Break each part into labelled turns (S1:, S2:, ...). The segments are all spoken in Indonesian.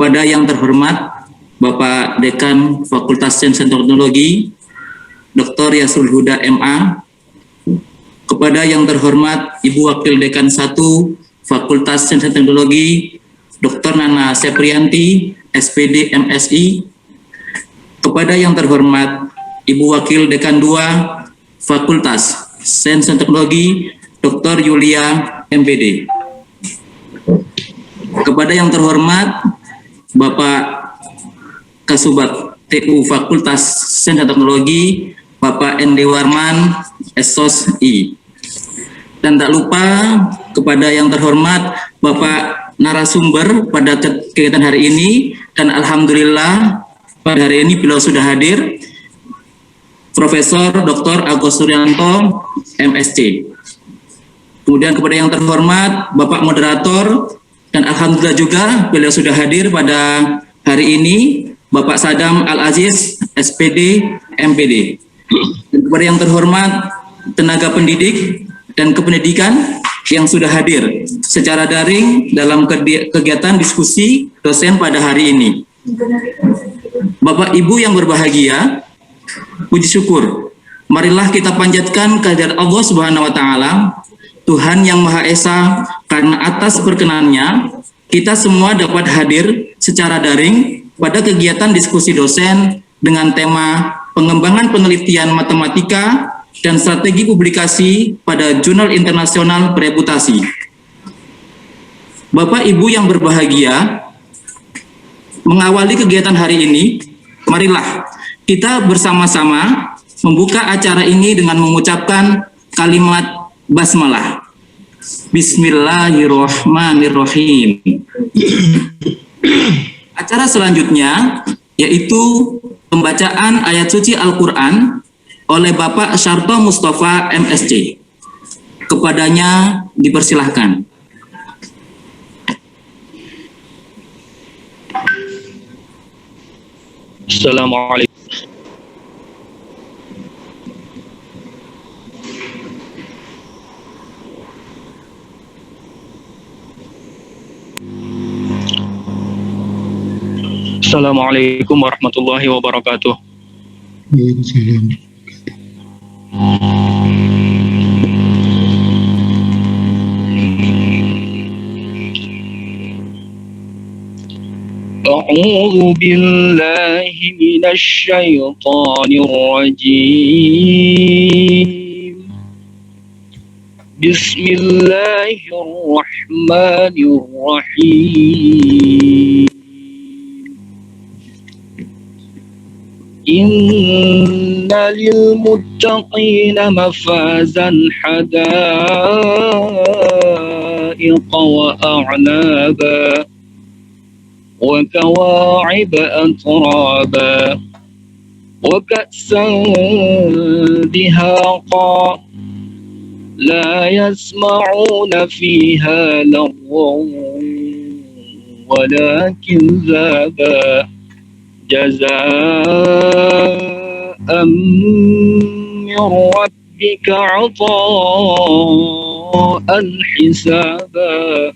S1: kepada yang terhormat Bapak Dekan Fakultas Sains dan Teknologi, Dr. Yasrul Huda MA, kepada yang terhormat Ibu Wakil Dekan 1 Fakultas Sains dan Teknologi, Dr. Nana Seprianti, SPD MSI, kepada yang terhormat Ibu Wakil Dekan 2 Fakultas Sains dan Teknologi, Dr. Yulia MPD. Kepada yang terhormat Bapak Kasubat TU Fakultas Sains dan Teknologi, Bapak Endi Warman, Esos I. Dan tak lupa kepada yang terhormat Bapak narasumber pada kegiatan hari ini, dan alhamdulillah pada hari ini beliau sudah hadir, Profesor Dr. Agus Suryanto, MSc. Kemudian kepada yang terhormat Bapak Moderator, dan alhamdulillah juga beliau sudah hadir pada hari ini, Bapak Sadam Al-Aziz, SPD, MPD. Dan kepada yang terhormat tenaga pendidik dan kependidikan yang sudah hadir secara daring dalam kegiatan diskusi dosen pada hari ini. Bapak Ibu yang berbahagia, puji syukur, marilah kita panjatkan kehadirat Allah Subhanahu wa taala, Tuhan yang Maha Esa, karena atas perkenannya kita semua dapat hadir secara daring pada kegiatan diskusi dosen dengan tema pengembangan penelitian matematika dan strategi publikasi pada jurnal internasional bereputasi. Bapak Ibu yang berbahagia, mengawali kegiatan hari ini, marilah kita bersama-sama membuka acara ini dengan mengucapkan kalimat basmalah. Bismillahirrahmanirrahim. Acara selanjutnya yaitu pembacaan ayat suci Al-Quran oleh Bapak Syarto Mustafa MSc. Kepadanya dipersilahkan.
S2: Assalamualaikum. Assalamualaikum warahmatullahi wabarakatuh. A'udzu billahi minasy syaithanir rajim. Bismillahirrahmanirrahim. Inna lil muttaqina mafazan hadaiqa wa a'naba wa kawa'iba atraba wa ka'san dihaqa la yasma'una fiha lagwan walakin zaba jazaan min rabbika 'ata'an hisaba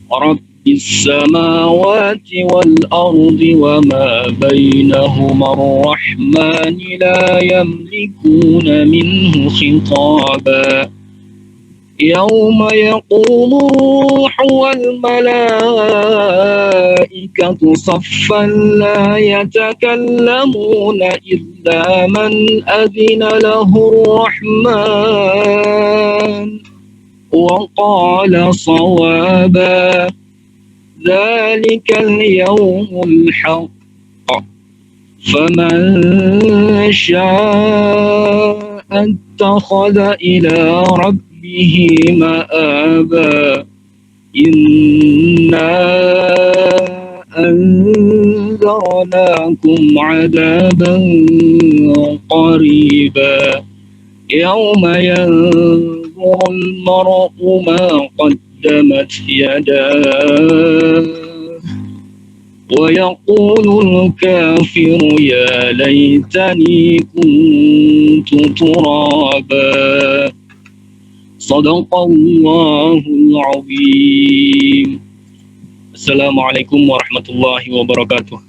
S2: rabbis samawati wal ardi wa ma bainahuma ar-rahmani la yamlikuna minhu khitaba يوم يقوم الروح والملائكة صفا لا يتكلمون إلا من أذن له الرحمن وقال صوابا ذلك اليوم الحق فمن شاء اتخذ إلى ربه مآبا إنا أنذرناكم عذابا قريبا يوم ينظر المرء ما قدمت يداه ويقول الكافر يا ليتني كنت ترابا صدق الله العظيم. Assalamualaikum warahmatullahi wabarakatuh.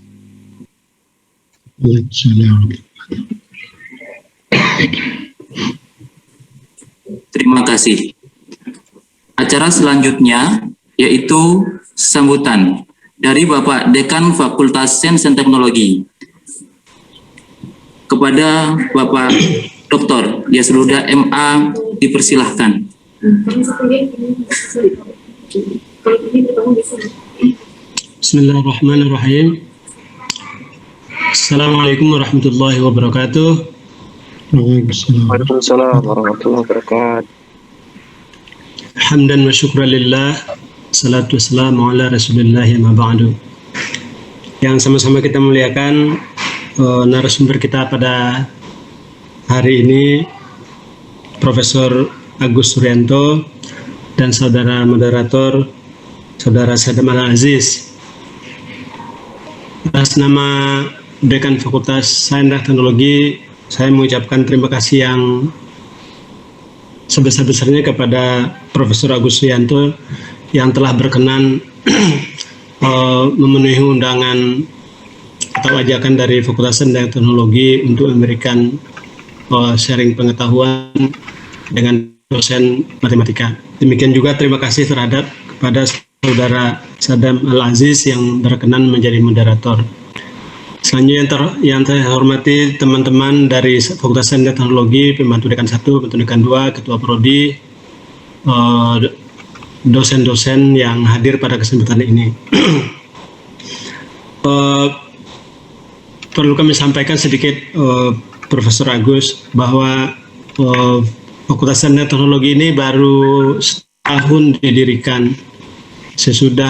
S1: Terima kasih. Acara selanjutnya yaitu sambutan dari Bapak Dekan Fakultas Sains dan Teknologi kepada Bapak Dr. Yasruda MA, dipersilahkan.
S3: Bismillahirrahmanirrahim. Assalamualaikum warahmatullahi wabarakatuh.
S4: Waalaikumsalam warahmatullahi wabarakatuh.
S3: Hamdan wa syukran lillah. Salatu wassalamu ala rasulillah ma ba'du. Yang sama-sama kita muliakan narasumber kita pada hari ini, Profesor Agus Suryanto dan saudara moderator, Saudara Sadam Al-Aziz. Atas nama Dekan Fakultas Sains dan Teknologi, saya mengucapkan terima kasih yang sebesar-besarnya kepada Profesor Agus Suryanto yang telah berkenan memenuhi undangan atau ajakan dari Fakultas Sains dan Teknologi untuk memberikan sharing pengetahuan dengan dosen matematika. Demikian juga terima kasih terhadap kepada Saudara Sadam Al-Aziz yang berkenan menjadi moderator. Selanjutnya yang terhormati teman-teman dari Fakultas Sains dan Teknologi, pembantu dekan 1, pembantu dekan 2, ketua prodi, dosen-dosen yang hadir pada kesempatan ini. Perlu kami sampaikan sedikit, Profesor Agus, bahwa Fakultas Sains dan Teknologi ini baru setahun didirikan sesudah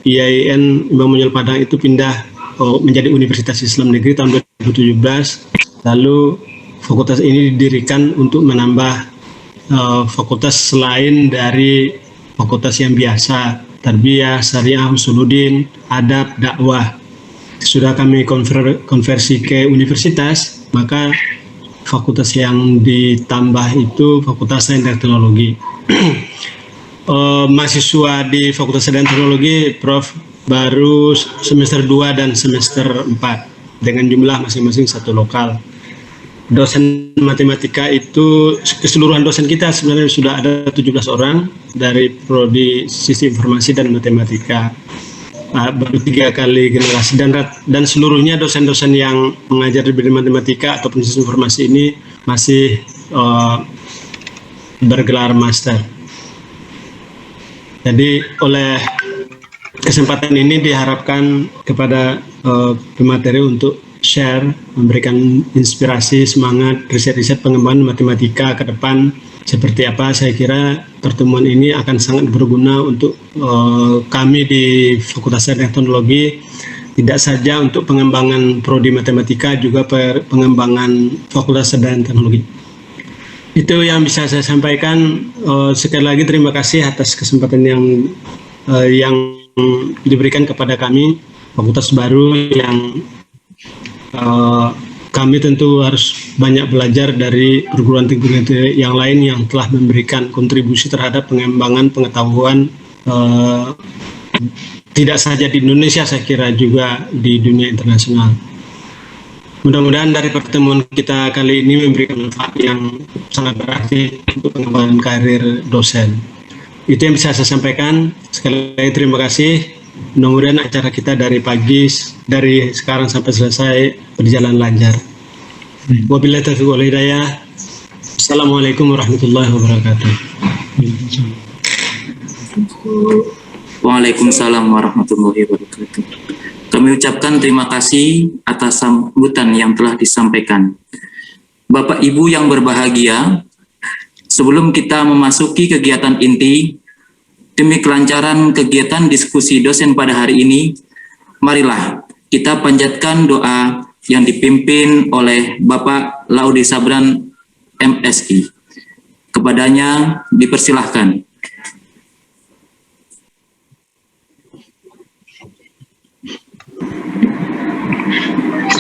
S3: IAIN Imam Bonjol Padang itu pindah menjadi Universitas Islam Negeri tahun 2017. Lalu fakultas ini didirikan untuk menambah fakultas selain dari fakultas yang biasa, tarbiyah, syariah, usuluddin, adab, dakwah. Sudah kami konversi ke universitas, maka fakultas yang ditambah itu Fakultas Sains dan Teknologi. Mahasiswa di Fakultas Sains dan Teknologi, Prof, baru semester 2 dan semester 4 dengan jumlah masing-masing 1 lokal. Dosen matematika itu, keseluruhan dosen kita sebenarnya sudah ada 17 orang dari prodi Sistem Informasi dan Matematika. Baru 3 kali generasi dan seluruhnya dosen-dosen yang mengajar di bidang matematika ataupun Sistem Informasi ini masih bergelar master. Jadi oleh kesempatan ini diharapkan kepada pemateri untuk share, memberikan inspirasi, semangat, riset-riset pengembangan matematika ke depan seperti apa. Saya kira pertemuan ini akan sangat berguna untuk kami di Fakultas Sains dan Teknologi, tidak saja untuk pengembangan prodi matematika, juga pengembangan Fakultas Sains dan Teknologi. Itu yang bisa saya sampaikan. Sekali lagi terima kasih atas kesempatan yang diberikan kepada kami, fakultas baru yang kami tentu harus banyak belajar dari perguruan tinggi yang lain yang telah memberikan kontribusi terhadap pengembangan pengetahuan, tidak saja di Indonesia, saya kira juga di dunia internasional. Mudah-mudahan dari pertemuan kita kali ini memberikan manfaat yang sangat berarti untuk pengembangan karir dosen. Itu yang bisa saya sampaikan. Sekali lagi terima kasih. Mudah-mudahan acara kita dari sekarang sampai selesai berjalan lancar. Wabillahi taufiq wal hidayah. Assalamualaikum warahmatullahi wabarakatuh.
S1: Waalaikumsalam warahmatullahi wabarakatuh. Kami ucapkan terima kasih atas sambutan yang telah disampaikan. Bapak Ibu yang berbahagia, sebelum kita memasuki kegiatan inti, demi kelancaran kegiatan diskusi dosen pada hari ini, marilah kita panjatkan doa yang dipimpin oleh Bapak Laude Sabran MSI. Kepadanya dipersilahkan.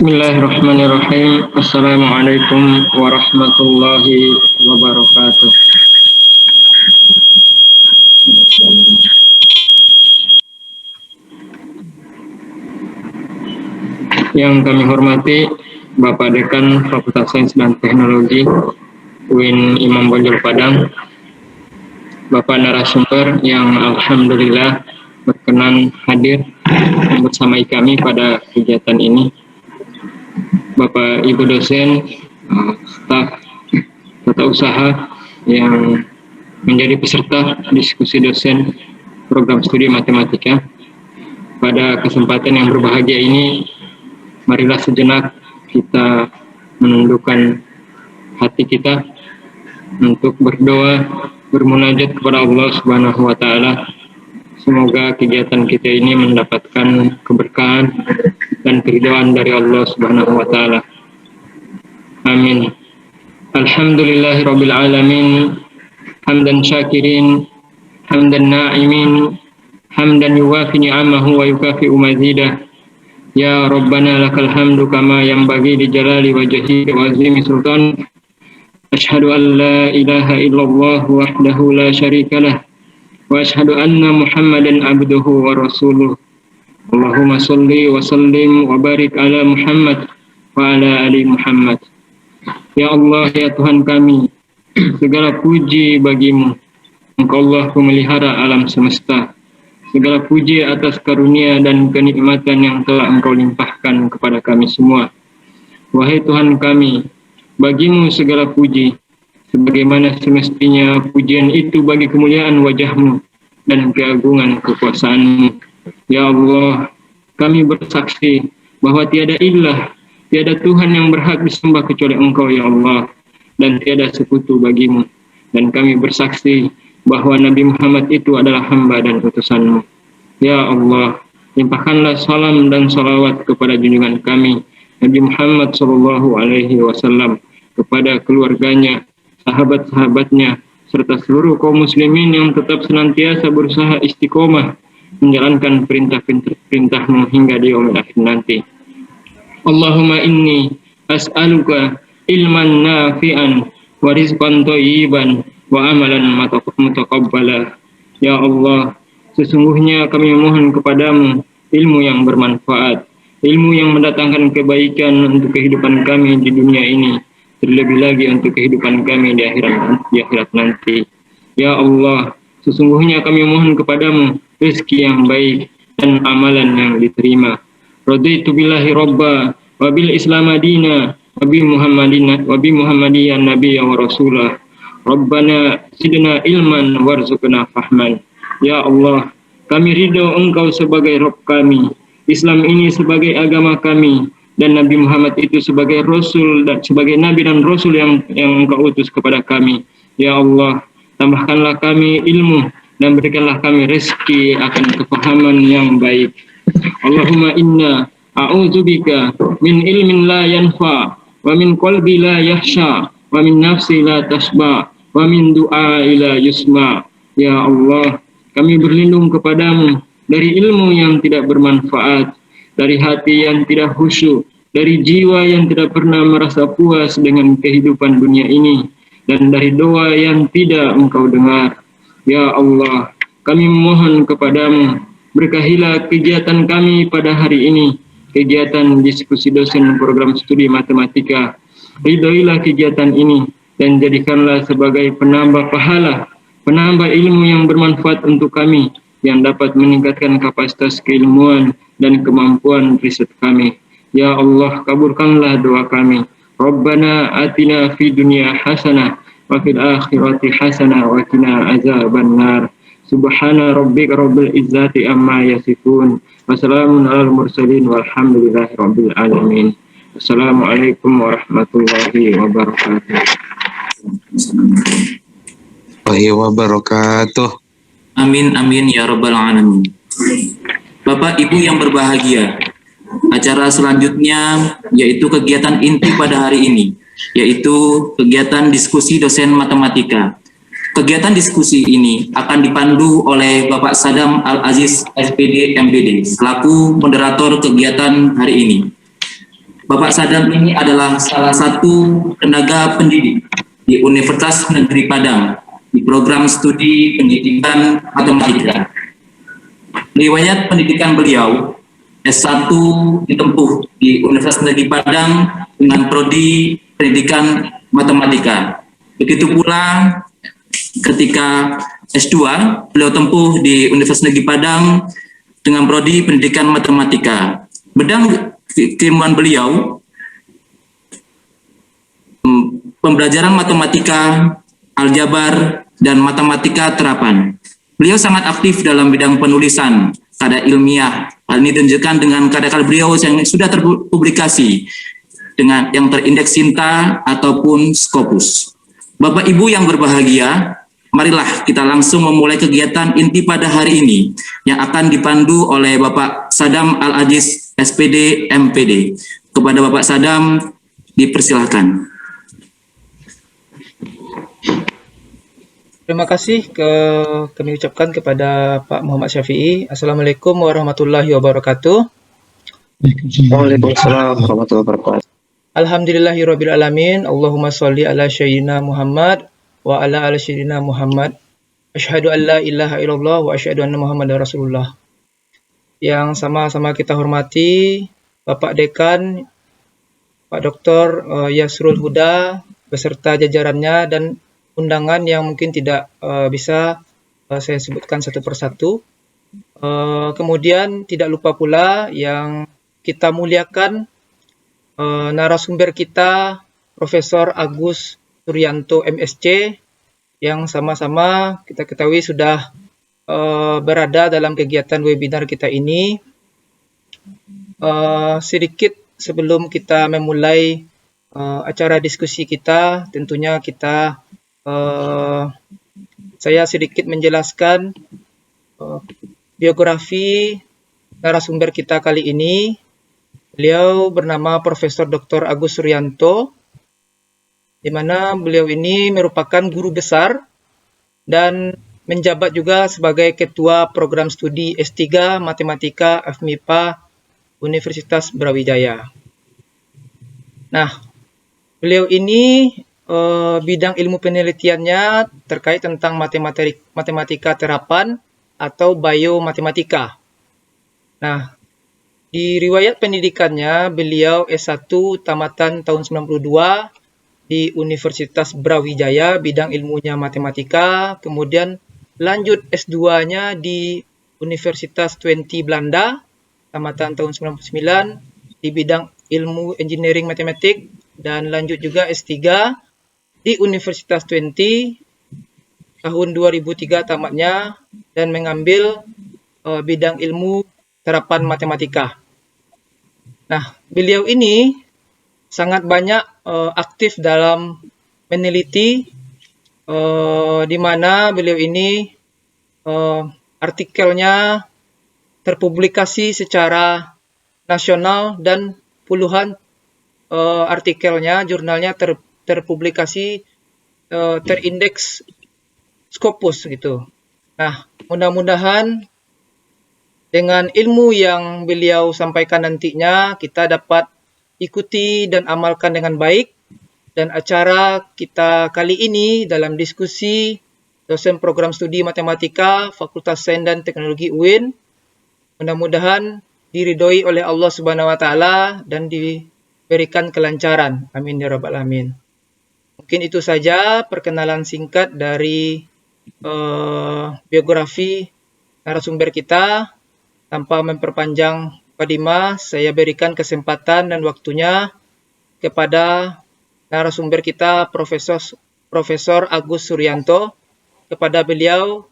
S4: Bismillahirrahmanirrahim. Assalamualaikum warahmatullahi wabarakatuh. Yang kami hormati Bapak Dekan Fakultas Sains dan Teknologi UIN Imam Bonjol Padang, Bapak narasumber yang alhamdulillah berkenan hadir bersama kami pada kegiatan ini, Bapak Ibu dosen, staf tata usaha yang menjadi peserta diskusi dosen program studi matematika. Pada kesempatan yang berbahagia ini, marilah sejenak kita menundukkan hati kita untuk berdoa, bermunajat kepada Allah Subhanahu wa Ta'ala. Semoga kegiatan kita ini mendapatkan keberkahan dan keridhaan dari Allah Subhanahu wa Ta'ala. Amin. Alhamdulillahirabbil alamin, hamdan syakirin, hamdan na'imin, hamdan yuwafi ni'amahu wa yukafi'u mazidah. Ya Rabbana lakal hamdu kama yanbaghi li jalali wajhika wa azimi sultan. Ashhadu an la ilaha illallah wahdahu la syarika lah, wa ashhadu anna Muhammadan abduhu wa rasuluh. Allahumma shalli wa sallim wa barik ala Muhammad wa ala ali Muhammad. Ya Allah, ya Tuhan kami, segala puji bagimu. Engkau Allah pemelihara alam semesta. Segala puji atas karunia dan kenikmatan yang telah Engkau limpahkan kepada kami semua. Wahai Tuhan kami, bagimu segala puji, sebagaimana semestinya pujian itu bagi kemuliaan wajah-Mu dan keagungan kekuasaan-Mu. Ya Allah, kami bersaksi bahwa tiada ilah, tiada Tuhan yang berhak disembah kecuali Engkau, ya Allah, dan tiada sekutu bagimu. Dan kami bersaksi bahwa Nabi Muhammad itu adalah hamba dan utusan-Mu. Ya Allah, limpahkanlah salam dan salawat kepada junjungan kami, Nabi Muhammad SAW, kepada keluarganya, sahabat-sahabatnya, serta seluruh kaum muslimin yang tetap senantiasa berusaha istiqomah menjalankan perintah-perintah-Mu hingga di yaumil akhir nanti. Allahumma inni as'aluka ilman nafi'an wa rizqan thayyiban wa amalan mutaqabbala. Ya Allah, sesungguhnya kami memohon kepadamu ilmu yang bermanfaat, ilmu yang mendatangkan kebaikan untuk kehidupan kami di dunia ini, terlebih lagi untuk kehidupan kami di akhirat nanti. Ya Allah, sesungguhnya kami mohon kepadamu rezeki yang baik dan amalan yang diterima. Raditu billahi robba wa bil islam madina wa bi muhammadiyyan nabiyya wa rasulah. Rabbana zidna ilman warzuqna fahman. Ya Allah, kami ridho Engkau sebagai Rabb kami, Islam ini sebagai agama kami, dan Nabi Muhammad itu sebagai Rasul dan sebagai Nabi dan Rasul yang Engkau utus kepada kami. Ya Allah, tambahkanlah kami ilmu dan berikanlah kami rezeki akan kefahaman yang baik. Allahumma inna a'udzubika min ilmin la yanfa, wa min qalbi la yahsha, wa min nafsi la tasba, wa min du'a ila yusma. Ya Allah, kami berlindung kepadamu dari ilmu yang tidak bermanfaat, dari hati yang tidak khusyuk, dari jiwa yang tidak pernah merasa puas dengan kehidupan dunia ini, dan dari doa yang tidak Engkau dengar. Ya Allah, kami memohon kepadamu, berkahilah kegiatan kami pada hari ini, kegiatan diskusi dosen program studi matematika. Ridhoilah kegiatan ini dan jadikanlah sebagai penambah pahala, penambah ilmu yang bermanfaat untuk kami, yang dapat meningkatkan kapasitas keilmuan dan kemampuan riset kami. Ya Allah, kabulkanlah doa kami. Rabbana atina fid dunya hasanah wa fil akhirati hasanah wa qina azaban nar. Subhana rabbika rabbil izzati amma yasifun. Wassalamun alal mursalin walhamdulillahi rabbil alamin. Assalamualaikum warahmatullahi wabarakatuh.
S5: Wabarakatuh.
S1: Amin, amin, ya Rabbal alamin. Bapak Ibu yang berbahagia, acara selanjutnya yaitu kegiatan inti pada hari ini, yaitu kegiatan diskusi dosen matematika. Kegiatan diskusi ini akan dipandu oleh Bapak Sadam Al-Aziz SPD MPD selaku moderator kegiatan hari ini. Bapak Sadam ini adalah salah satu tenaga pendidik di Universitas Negeri Padang di program studi pendidikan matematika. Riwayat pendidikan beliau S1 ditempuh di Universitas Negeri Padang dengan prodi Pendidikan Matematika. Begitu pula ketika S2 beliau tempuh di Universitas Negeri Padang dengan prodi Pendidikan Matematika. Bidang keilmuan beliau pembelajaran matematika, aljabar, dan matematika terapan. Beliau sangat aktif dalam bidang penulisan karya ilmiah. Hal ini ditunjukkan dengan karya-karya beliau yang sudah terpublikasi dengan yang terindeks Sinta ataupun Scopus. Bapak Ibu yang berbahagia, marilah kita langsung memulai kegiatan inti pada hari ini yang akan dipandu oleh Bapak Sadam Al-Aziz, SPD, MPD. Kepada Bapak Sadam, dipersilahkan.
S5: Terima kasih kami ucapkan kepada Pak Muhammad Syafi'i. Assalamualaikum warahmatullahi wabarakatuh.
S6: Waalaikumsalam warahmatullahi wabarakatuh.
S5: Alhamdulillahirabbil alamin. Allahumma shalli ala sayyidina Muhammad wa ala ali sayyidina Muhammad. Asyhadu an la ilaha illallah wa asyhadu anna Muhammadar Rasulullah. Yang sama-sama kita hormati Bapak Dekan, Pak Dr. Yasrul Huda beserta jajarannya dan undangan yang mungkin tidak bisa saya sebutkan satu persatu. Kemudian tidak lupa pula yang kita muliakan narasumber kita, Profesor Agus Suryanto MSc, yang sama-sama kita ketahui sudah berada dalam kegiatan webinar kita ini. Sedikit sebelum kita memulai acara diskusi kita, tentunya saya sedikit menjelaskan biografi narasumber kita kali ini. Beliau bernama Profesor Dr. Agus Suryanto, di mana beliau ini merupakan guru besar dan menjabat juga sebagai Ketua Program Studi S3 Matematika FMIPA Universitas Brawijaya. Nah, beliau ini bidang ilmu penelitiannya terkait tentang matematika terapan atau biomatematika. Nah, di riwayat pendidikannya beliau S1 tamatan tahun 92 di Universitas Brawijaya, bidang ilmunya matematika, kemudian lanjut S2-nya di Universitas Twente Belanda, tamatan tahun 99 di bidang ilmu engineering matematik, dan lanjut juga S3 di Universitas Twente tahun 2003 tamatnya dan mengambil bidang ilmu terapan matematika. Nah, beliau ini sangat banyak aktif dalam meneliti, di mana beliau ini artikelnya terpublikasi secara nasional dan puluhan artikelnya, jurnalnya terpublikasi, terindeks Scopus gitu. Nah, mudah-mudahan dengan ilmu yang beliau sampaikan nantinya kita dapat ikuti dan amalkan dengan baik. Dan acara kita kali ini dalam diskusi dosen program studi matematika Fakultas Sains dan Teknologi UIN, mudah-mudahan diridhoi oleh Allah Subhanahu wa taala dan diberikan kelancaran. Amin ya rabbal alamin. Mungkin itu saja perkenalan singkat dari biografi narasumber kita. Tanpa memperpanjang mukadimah, saya berikan kesempatan dan waktunya kepada narasumber kita Profesor Agus Suryanto. Kepada beliau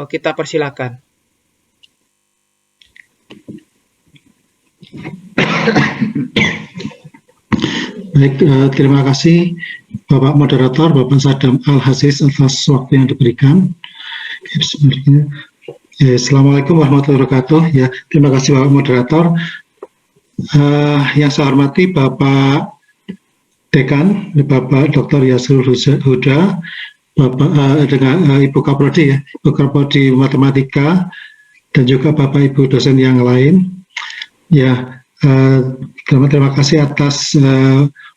S5: kita persilakan.
S3: Baik, terima kasih Bapak Moderator, Bapak Sadam Al-Aziz atas waktu yang diberikan. Assalamualaikum warahmatullahi wabarakatuh. Ya, terima kasih Bapak Moderator. Yang saya hormati Bapak Dekan, Bapak Dr. Yasrul Huda, Bapak dengan Ibu Kaprodi ya, Ibu Kaprodi Matematika, dan juga Bapak Ibu dosen yang lain. Ya, terima kasih atas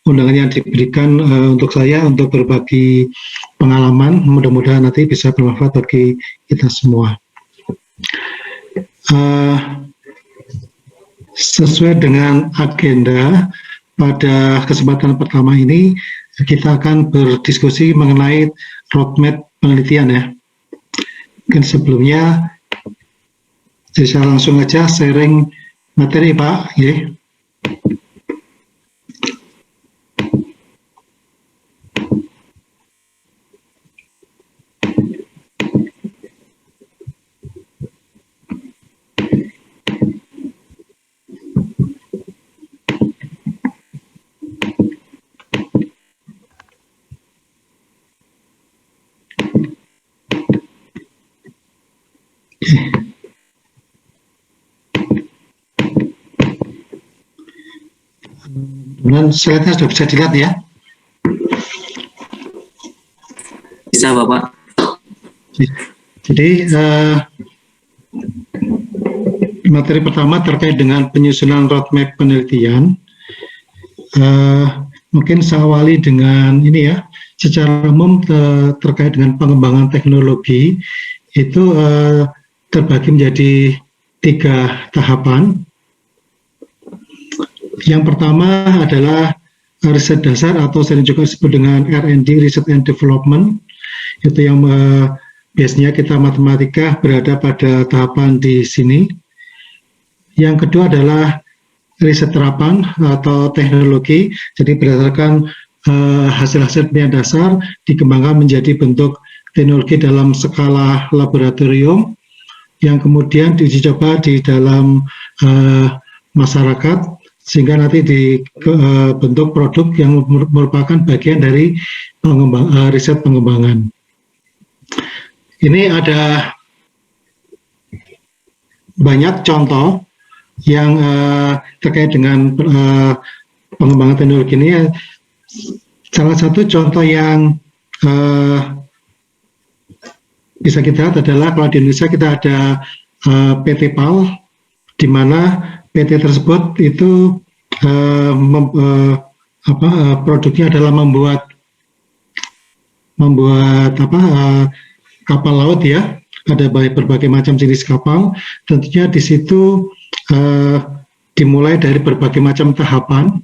S3: undangan yang diberikan untuk saya untuk berbagi pengalaman. Mudah-mudahan nanti bisa bermanfaat bagi kita semua. sesuai dengan agenda pada kesempatan pertama ini kita akan berdiskusi mengenai roadmap penelitian ya. Mungkin sebelumnya saya langsung aja sharing materi Pak. Ya. Kemudian slide-nya sudah bisa dilihat ya.
S1: Bisa Bapak.
S3: Jadi materi pertama terkait dengan penyusunan roadmap penelitian. Mungkin saya awali dengan ini ya, secara umum terkait dengan pengembangan teknologi itu terbagi menjadi 3 tahapan. Yang pertama adalah riset dasar atau sering juga disebut dengan R&D, Research and Development. Itu yang biasanya kita matematika berada pada tahapan di sini. Yang kedua adalah riset terapan atau teknologi. Jadi berdasarkan hasil-hasil penelitian dasar dikembangkan menjadi bentuk teknologi dalam skala laboratorium yang kemudian diuji coba di dalam masyarakat sehingga nanti dibentuk produk yang merupakan bagian dari riset pengembangan. Ini ada banyak contoh yang terkait dengan pengembangan teknologi ini. Salah satu contoh yang bisa kita lihat adalah kalau di Indonesia kita ada PT PAL, di mana PT tersebut itu produknya adalah membuat kapal laut ya. Ada berbagai macam jenis kapal. Tentunya di situ dimulai dari berbagai macam tahapan,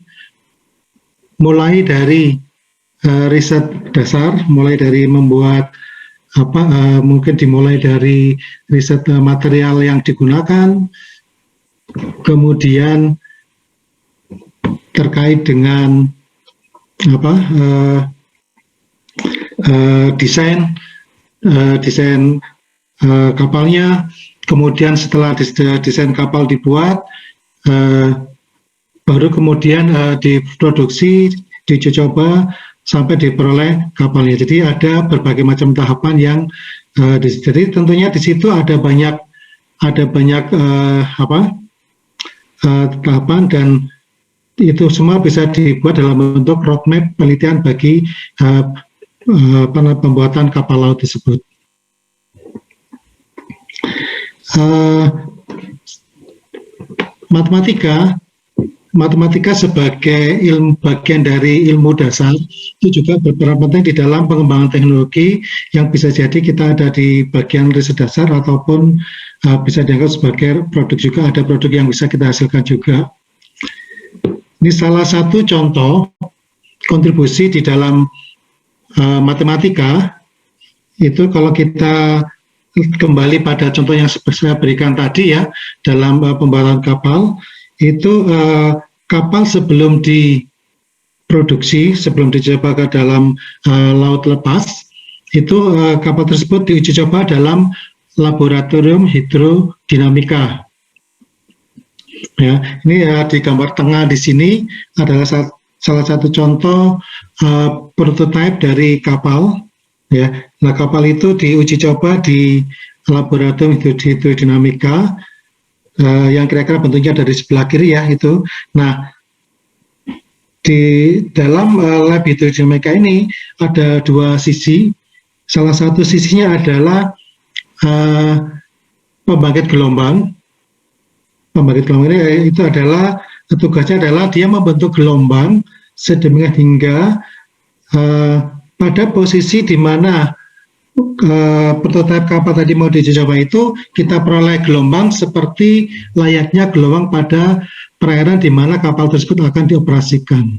S3: mulai dari riset dasar, mulai dari membuat mungkin dimulai dari riset material yang digunakan, kemudian terkait dengan desain kapalnya, kemudian setelah desain kapal dibuat, baru kemudian diproduksi, diuji coba sampai diperoleh kapalnya. Jadi ada berbagai macam tahapan yang jadi tentunya di situ ada banyak tahapan, dan itu semua bisa dibuat dalam bentuk roadmap penelitian bagi pembuatan kapal laut tersebut. Matematika sebagai bagian dari ilmu dasar itu juga berperan penting di dalam pengembangan teknologi yang bisa jadi kita ada di bagian riset dasar ataupun bisa dianggap sebagai produk juga, ada produk yang bisa kita hasilkan juga. Ini salah satu contoh kontribusi di dalam matematika itu kalau kita kembali pada contoh yang saya berikan tadi ya, dalam pembuatan kapal itu kapal sebelum diproduksi, sebelum dicoba ke dalam laut lepas, itu kapal tersebut diuji coba dalam laboratorium hidrodinamika. Ya, ini di gambar tengah di sini adalah salah satu contoh prototipe dari kapal. Ya, nah kapal itu diuji coba di laboratorium hidrodinamika. Yang kira-kira bentuknya dari sebelah kiri ya itu. Nah, di dalam lab hidrodinamika ini ada 2 sisi. Salah satu sisinya adalah pembangkit gelombang. Pembangkit gelombang ini itu adalah tugasnya adalah dia membentuk gelombang sedemikian hingga pada posisi di mana
S6: prototipe kapal tadi mau diuji coba itu kita peroleh gelombang seperti layaknya gelombang pada perairan di mana kapal tersebut akan dioperasikan.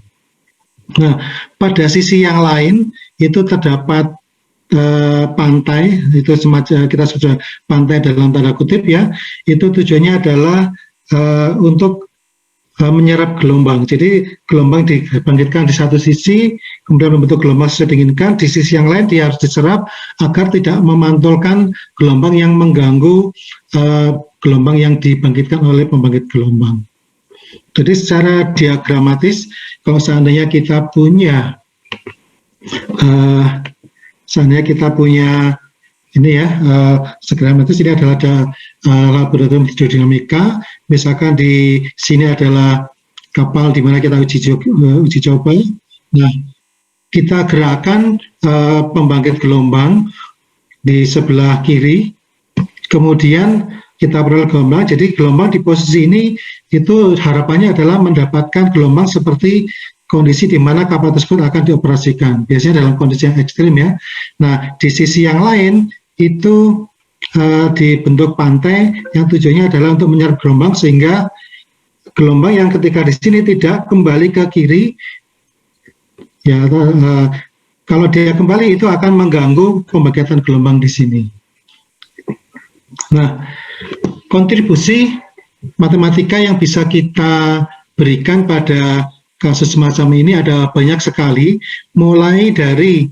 S6: Nah, pada sisi yang lain itu terdapat pantai, itu semacam kita sudah pantai dalam tanda kutip ya, itu tujuannya adalah untuk menyerap gelombang. Jadi gelombang dibangkitkan di satu sisi, kemudian membentuk gelombang sesuai diinginkan, di sisi yang lain dia harus diserap agar tidak memantulkan gelombang yang mengganggu gelombang yang dibangkitkan oleh pembangkit gelombang. Jadi secara diagramatis, kalau seandainya kita punya ini ya, segramatis ini adalah laboratorium hidrodinamika. Misalkan di sini adalah kapal di mana kita uji coba. Nah, kita gerakan pembangkit gelombang di sebelah kiri, kemudian kita peroleh gelombang. Jadi gelombang di posisi ini itu harapannya adalah mendapatkan gelombang seperti kondisi di mana kapal tersebut akan dioperasikan. Biasanya dalam kondisi yang ekstrim ya. Nah, di sisi yang lain itu dibentuk pantai yang tujuannya adalah untuk menyerap gelombang sehingga gelombang yang ketika di sini tidak kembali ke kiri ya, kalau dia kembali itu akan mengganggu pembangkitan gelombang di sini. Nah, kontribusi matematika yang bisa kita berikan pada kasus semacam ini ada banyak sekali, mulai dari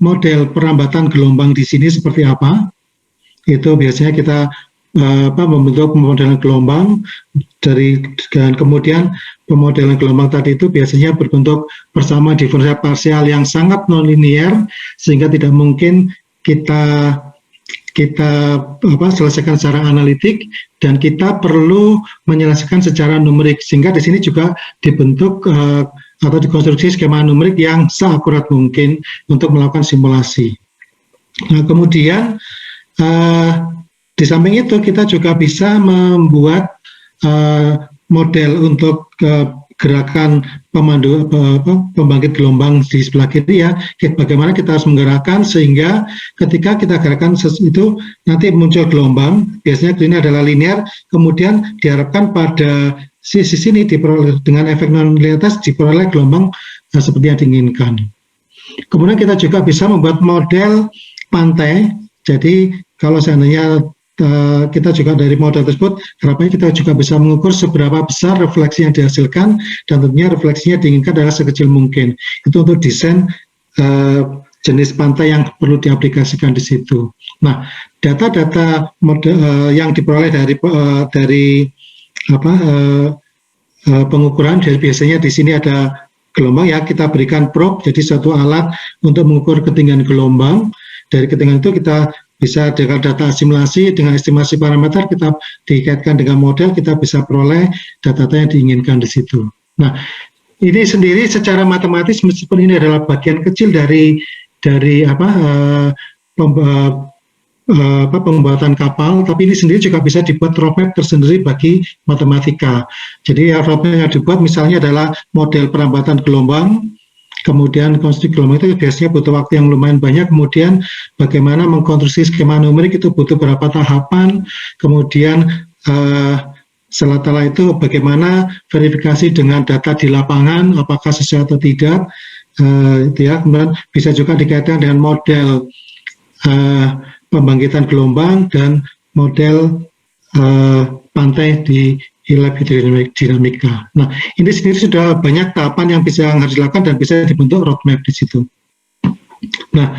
S6: model perambatan gelombang di sini seperti apa. Itu biasanya kita membentuk pemodelan gelombang dan kemudian pemodelan gelombang tadi itu biasanya berbentuk persamaan diferensial parsial yang sangat nonlinear sehingga tidak mungkin kita selesaikan secara analitik dan kita perlu menyelesaikan secara numerik sehingga di sini juga dibentuk atau dikonstruksi skema numerik yang seakurat mungkin untuk melakukan simulasi. Nah, kemudian di samping itu kita juga bisa membuat model untuk gerakan pembangkit gelombang di sebelah kiri ya, bagaimana kita harus menggerakkan sehingga ketika kita gerakan itu nanti muncul gelombang, biasanya ini adalah linear, kemudian diharapkan pada sisi sini diperoleh dengan efek non-linearitas diperoleh gelombang seperti yang diinginkan. Kemudian kita juga bisa membuat model pantai, jadi kalau seandainya kita juga dari model tersebut, harapannya kita juga bisa mengukur seberapa besar refleksi yang dihasilkan dan tentunya refleksinya diinginkan adalah sekecil mungkin. Itu untuk desain jenis pantai yang perlu diaplikasikan di situ. Nah, data-data yang diperoleh dari pengukuran, jadi biasanya di sini ada gelombang ya, kita berikan probe, jadi satu alat untuk mengukur ketinggian gelombang. Dari ketinggian itu kita bisa dengan data simulasi, dengan estimasi parameter, kita dikaitkan dengan model, kita bisa peroleh data-data yang diinginkan di situ. Nah, ini sendiri secara matematis, meskipun ini adalah bagian kecil dari pembuatan kapal, tapi ini sendiri juga bisa dibuat roadmap tersendiri bagi matematika. Jadi roadmap yang dibuat misalnya adalah model perambatan gelombang, kemudian konstruksi gelombang itu biasanya butuh waktu yang lumayan banyak, kemudian bagaimana mengkonstruksi skema numerik itu butuh beberapa tahapan, kemudian setelah itu bagaimana verifikasi dengan data di lapangan, apakah sesuai atau tidak, itu ya. Kemudian bisa juga dikaitkan dengan model pembangkitan gelombang dan model pantai di lab hidrodinamika. Nah, ini sendiri sudah banyak tahapan yang harus dilakukan dan bisa dibentuk roadmap di situ. Nah,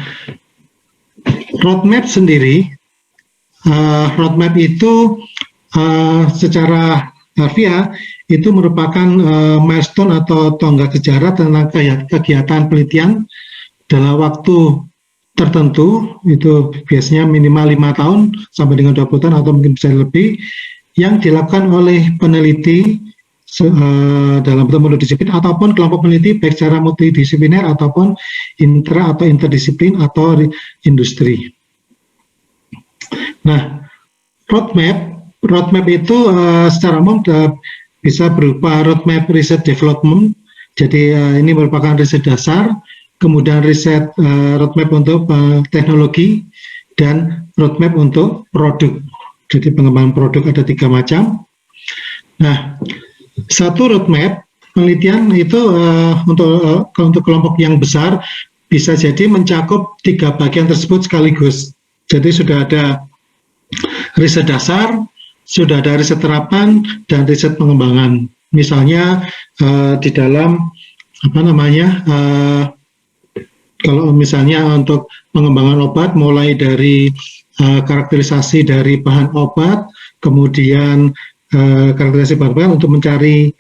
S6: roadmap sendiri, roadmap itu secara harfiah itu merupakan milestone atau tonggak sejarah tentang kegiatan penelitian dalam waktu tertentu, itu biasanya minimal 5 tahun sampai dengan 20 tahun atau mungkin bisa lebih, yang dilakukan oleh peneliti dalam bentuk multidisiplin ataupun kelompok peneliti baik secara multidisipliner ataupun intra atau interdisiplin atau industri. Nah, roadmap itu secara umum bisa berupa roadmap research development. Jadi ini merupakan riset dasar. kemudian riset roadmap untuk teknologi, dan roadmap untuk produk. Jadi pengembangan produk ada 3 macam. Nah, satu roadmap penelitian itu untuk kelompok yang besar bisa jadi mencakup 3 bagian tersebut sekaligus. Jadi sudah ada riset dasar, sudah ada riset terapan, dan riset pengembangan. Misalnya di dalam kalau misalnya untuk pengembangan obat mulai dari karakterisasi dari bahan obat, kemudian karakterisasi bahan untuk mencari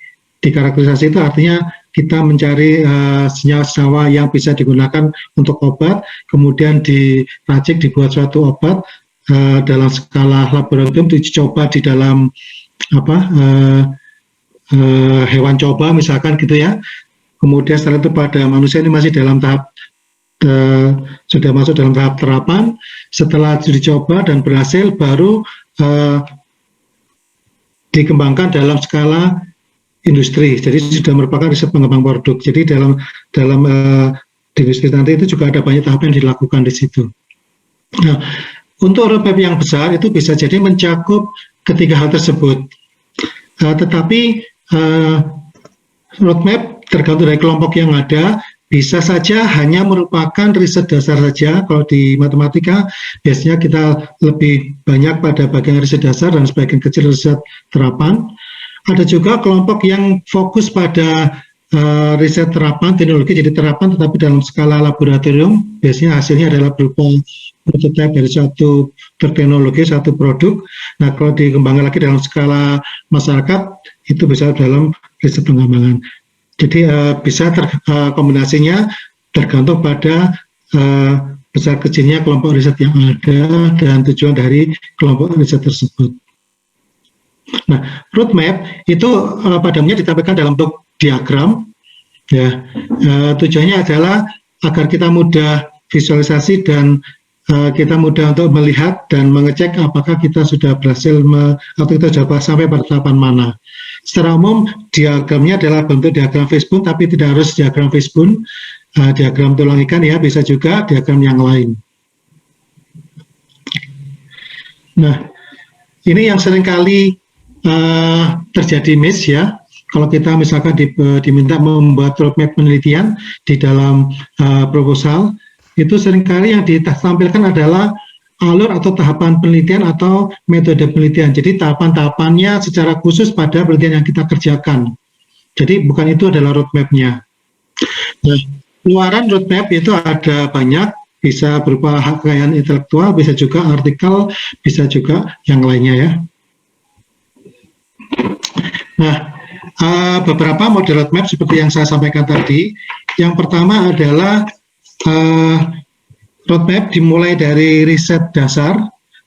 S6: di karakterisasi itu artinya kita mencari senyawa yang bisa digunakan untuk obat, kemudian diracik dibuat suatu obat dalam skala laboratorium, dicoba di dalam hewan coba misalkan gitu ya. Kemudian setelah itu pada manusia ini masih dalam tahap sudah masuk dalam tahap terapan. Setelah dicoba dan berhasil, baru dikembangkan dalam skala industri. Jadi sudah merupakan riset pengembang produk. Jadi dalam industri nanti itu juga ada banyak tahap yang dilakukan di situ. Nah, untuk roadmap yang besar itu bisa jadi mencakup ketiga hal tersebut. Tetapi roadmap tergantung dari kelompok yang ada, bisa saja hanya merupakan riset dasar saja. Kalau di matematika biasanya kita lebih banyak pada bagian riset dasar dan sebagian kecil riset terapan. Ada juga kelompok yang fokus pada riset terapan teknologi, jadi terapan tetapi dalam skala laboratorium. Biasanya hasilnya adalah berupa prototipe dari suatu teknologi, satu produk. Nah, kalau dikembangkan lagi dalam skala masyarakat, itu bisa dalam riset pengembangan. Jadi bisa kombinasinya tergantung pada besar kecilnya kelompok riset yang ada dan tujuan dari kelompok riset tersebut. Nah, roadmap itu pada umumnya ditampilkan dalam bentuk diagram. Ya, tujuannya adalah agar kita mudah visualisasi dan kita mudah untuk melihat dan mengecek apakah kita sudah berhasil atau kita sudah sampai pada tahapan mana. Secara umum diagramnya adalah bentuk diagram Fishbone, tapi tidak harus diagram Fishbone. Diagram tulang ikan ya, bisa juga diagram yang lain. Nah, ini yang seringkali terjadi miss ya. Kalau kita misalkan diminta membuat roadmap penelitian di dalam proposal, itu seringkali yang ditampilkan adalah alur atau tahapan penelitian atau metode penelitian. Jadi tahapan-tahapannya secara khusus pada penelitian yang kita kerjakan. Jadi bukan itu adalah roadmap-nya. Nah, luaran roadmap itu ada banyak, bisa berupa hak kekayaan intelektual, bisa juga artikel, bisa juga yang lainnya ya. Nah, beberapa model roadmap seperti yang saya sampaikan tadi. Yang pertama adalah roadmap dimulai dari riset dasar,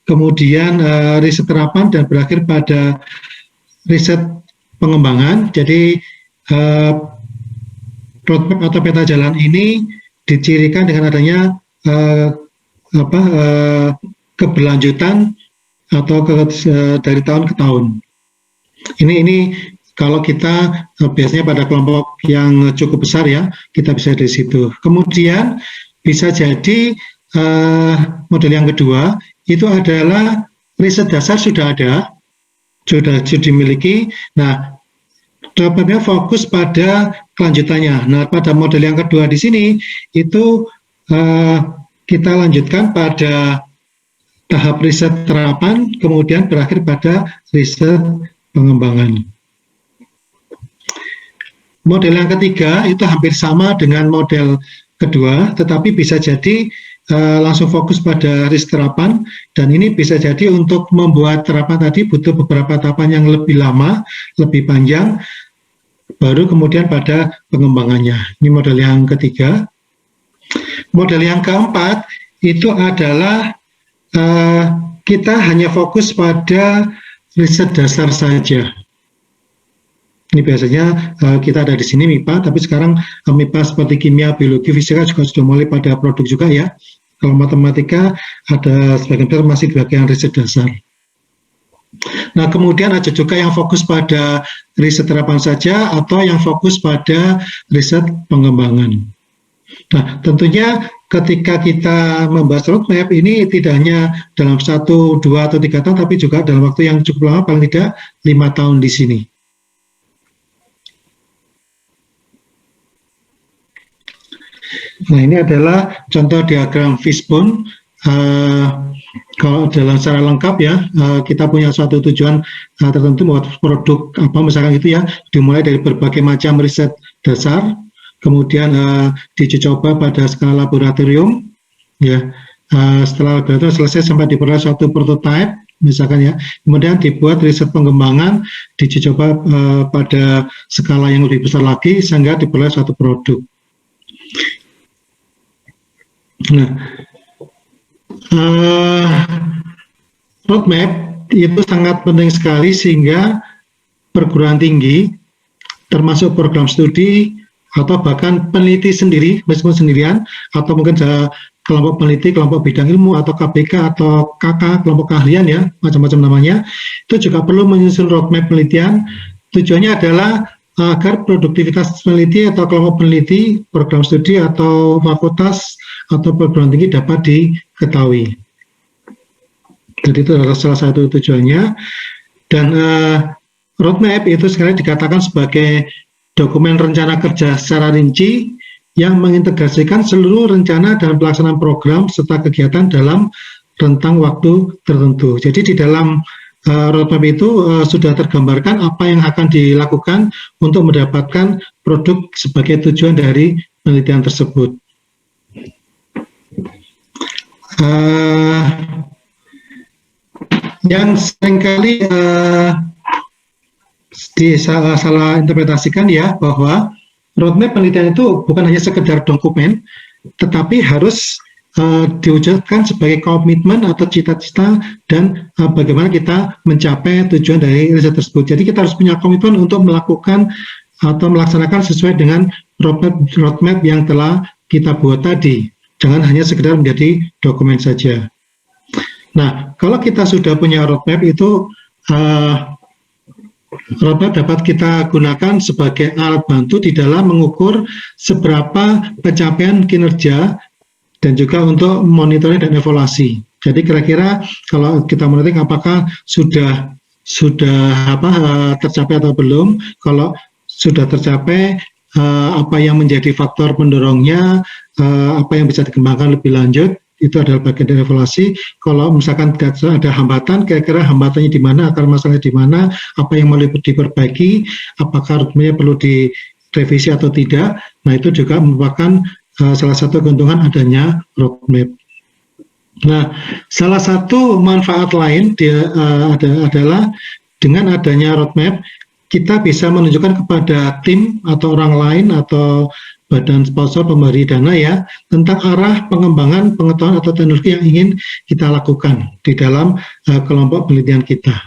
S6: kemudian riset terapan dan berakhir pada riset pengembangan. Jadi roadmap atau peta jalan ini dicirikan dengan adanya keberlanjutan atau dari tahun ke tahun. Ini kalau kita biasanya pada kelompok yang cukup besar ya, kita bisa dari situ. Kemudian bisa jadi model yang kedua itu adalah riset dasar sudah ada, sudah dimiliki. Nah, roadmapnya fokus pada kelanjutannya. Nah, pada model yang kedua di sini itu kita lanjutkan pada tahap riset terapan, kemudian berakhir pada riset pengembangan. Model yang ketiga itu hampir sama dengan model kedua, tetapi bisa jadi langsung fokus pada riset terapan, dan ini bisa jadi untuk membuat terapan tadi butuh beberapa tahapan yang lebih lama, lebih panjang, baru kemudian pada pengembangannya. Ini model yang ketiga. Model yang keempat itu adalah kita hanya fokus pada riset dasar saja. Ini biasanya kita ada di sini MIPA, tapi sekarang MIPA seperti kimia, biologi, fisika juga sudah mulai pada produk juga ya. Kalau matematika ada sebagian besar masih bagian riset dasar. Nah, kemudian ada juga yang fokus pada riset terapan saja atau yang fokus pada riset pengembangan. Nah, tentunya ketika kita membahas roadmap ini tidak hanya dalam 1, 2, atau 3 tahun, tapi juga dalam waktu yang cukup lama, paling tidak 5 tahun di sini. Nah, ini adalah contoh diagram fishbone. Kalau dalam secara lengkap ya, kita punya suatu tujuan tertentu membuat produk apa misalkan gitu ya, dimulai dari berbagai macam riset dasar, kemudian diuji coba pada skala laboratorium, ya. Setelah laboratorium selesai sampai diperoleh suatu prototipe, misalkan ya, kemudian dibuat riset pengembangan, diuji coba pada skala yang lebih besar lagi sehingga diperoleh suatu produk. Nah, roadmap itu sangat penting sekali sehingga perguruan tinggi, termasuk program studi atau bahkan peneliti sendiri, meskipun sendirian, atau mungkin kelompok peneliti, kelompok bidang ilmu, atau KBK, atau KK, kelompok keahlian ya, macam-macam namanya, itu juga perlu menyusun roadmap penelitian. Tujuannya adalah agar produktivitas peneliti atau kelompok peneliti, program studi atau fakultas atau perguruan tinggi dapat diketahui. Jadi itu adalah salah satu tujuannya. Dan roadmap itu sekarang dikatakan sebagai dokumen rencana kerja secara rinci yang mengintegrasikan seluruh rencana dan pelaksanaan program serta kegiatan dalam rentang waktu tertentu. Jadi di dalam roadmap itu sudah tergambarkan apa yang akan dilakukan untuk mendapatkan produk sebagai tujuan dari penelitian tersebut. Yang seringkali salah interpretasikan ya, bahwa roadmap penelitian itu bukan hanya sekedar dokumen, tetapi harus diwujudkan sebagai komitmen atau cita-cita dan bagaimana kita mencapai tujuan dari riset tersebut. Jadi kita harus punya komitmen untuk melakukan atau melaksanakan sesuai dengan roadmap yang telah kita buat tadi. Jangan hanya sekedar menjadi dokumen saja. Nah, kalau kita sudah punya roadmap itu, roadmap dapat kita gunakan sebagai alat bantu di dalam mengukur seberapa pencapaian kinerja dan juga untuk monitoring dan evaluasi. Jadi kira-kira kalau kita monitoring apakah sudah tercapai atau belum. Kalau sudah tercapai, apa yang menjadi faktor pendorongnya, apa yang bisa dikembangkan lebih lanjut, itu adalah bagian dari evaluasi. Kalau misalkan ada hambatan, kira-kira hambatannya di mana, akar masalahnya di mana, apa yang mau diperbaiki, apakah roadmapnya perlu direvisi atau tidak. Nah, itu juga merupakan salah satu keuntungan adanya roadmap. Nah, salah satu manfaat lain adalah dengan adanya roadmap, kita bisa menunjukkan kepada tim atau orang lain atau badan sponsor pemberi dana ya, tentang arah pengembangan pengetahuan atau teknologi yang ingin kita lakukan di dalam kelompok penelitian kita.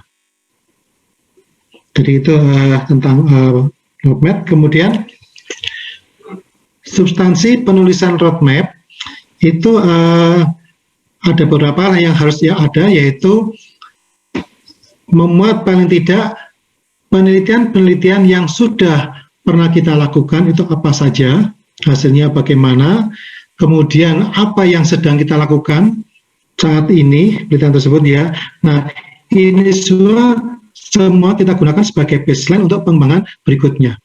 S6: Jadi itu tentang roadmap. Kemudian substansi penulisan roadmap itu ada beberapa hal yang harus ada, yaitu memuat paling tidak penelitian-penelitian yang sudah pernah kita lakukan itu apa saja, hasilnya bagaimana, kemudian apa yang sedang kita lakukan saat ini, penelitian tersebut ya. Nah, ini semua kita gunakan sebagai baseline untuk pengembangan berikutnya.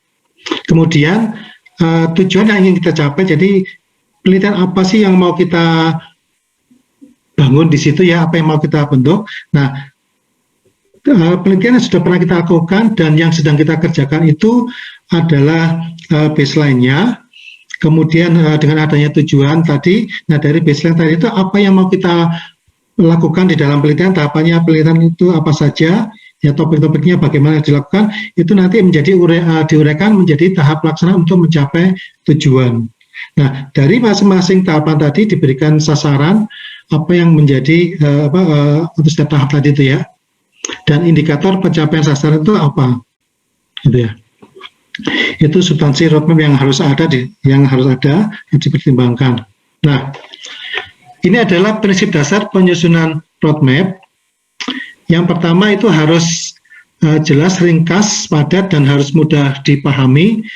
S6: Kemudian tujuan yang ingin kita capai, jadi penelitian apa sih yang mau kita bangun di situ ya, apa yang mau kita bentuk. Nah, penelitian yang sudah pernah kita lakukan dan yang sedang kita kerjakan itu adalah baseline-nya. Kemudian dengan adanya tujuan tadi, nah dari baseline tadi itu apa yang mau kita lakukan di dalam penelitian, tahapannya penelitian itu apa saja, ya topik-topiknya bagaimana dilakukan, itu nanti menjadi diuraikan menjadi tahap pelaksanaan untuk mencapai tujuan. Nah, dari masing-masing tahapan tadi diberikan sasaran apa yang menjadi untuk setiap tahap tadi itu ya. Dan indikator pencapaian sasaran itu apa, gitu ya. Itu substansi roadmap yang harus ada yang dipertimbangkan. Nah, ini adalah prinsip dasar penyusunan roadmap. Yang pertama itu harus jelas, ringkas, padat, dan harus mudah dipahami.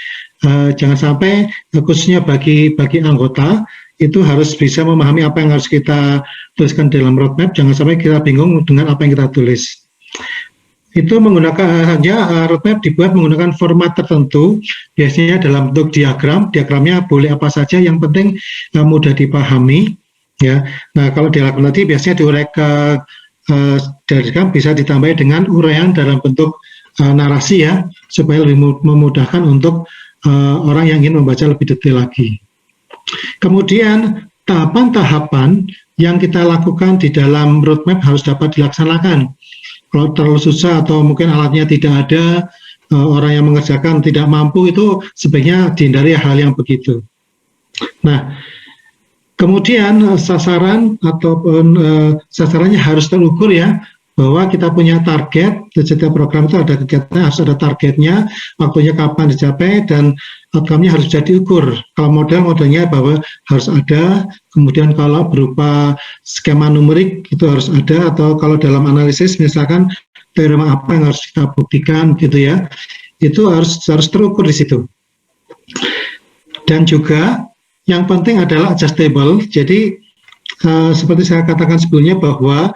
S6: jangan sampai khususnya bagi anggota itu harus bisa memahami apa yang harus kita tuliskan dalam roadmap. Jangan sampai kita bingung dengan apa yang kita tulis. Itu menggunakan roadmap dibuat menggunakan format tertentu, biasanya dalam bentuk diagram. Diagramnya boleh apa saja, yang penting mudah dipahami. Ya, nah kalau diagram tadi biasanya diuraikan diagram bisa ditambah dengan uraian dalam bentuk narasi ya, supaya lebih memudahkan untuk orang yang ingin membaca lebih detail lagi. Kemudian tahapan-tahapan yang kita lakukan di dalam roadmap harus dapat dilaksanakan. Kalau terlalu susah atau mungkin alatnya tidak ada, orang yang mengerjakan tidak mampu, itu sebaiknya dihindari hal yang begitu. Nah, kemudian sasaran ataupun sasarannya harus terukur ya, bahwa kita punya target. Setiap program itu ada kegiatan, harus ada targetnya, waktunya kapan dicapai, dan outcome-nya harus bisa diukur. Kalau modelnya bahwa harus ada, kemudian kalau berupa skema numerik itu harus ada, atau kalau dalam analisis misalkan teorema apa yang harus kita buktikan gitu ya, itu harus terukur di situ. Dan juga yang penting adalah adjustable. Jadi seperti saya katakan sebelumnya bahwa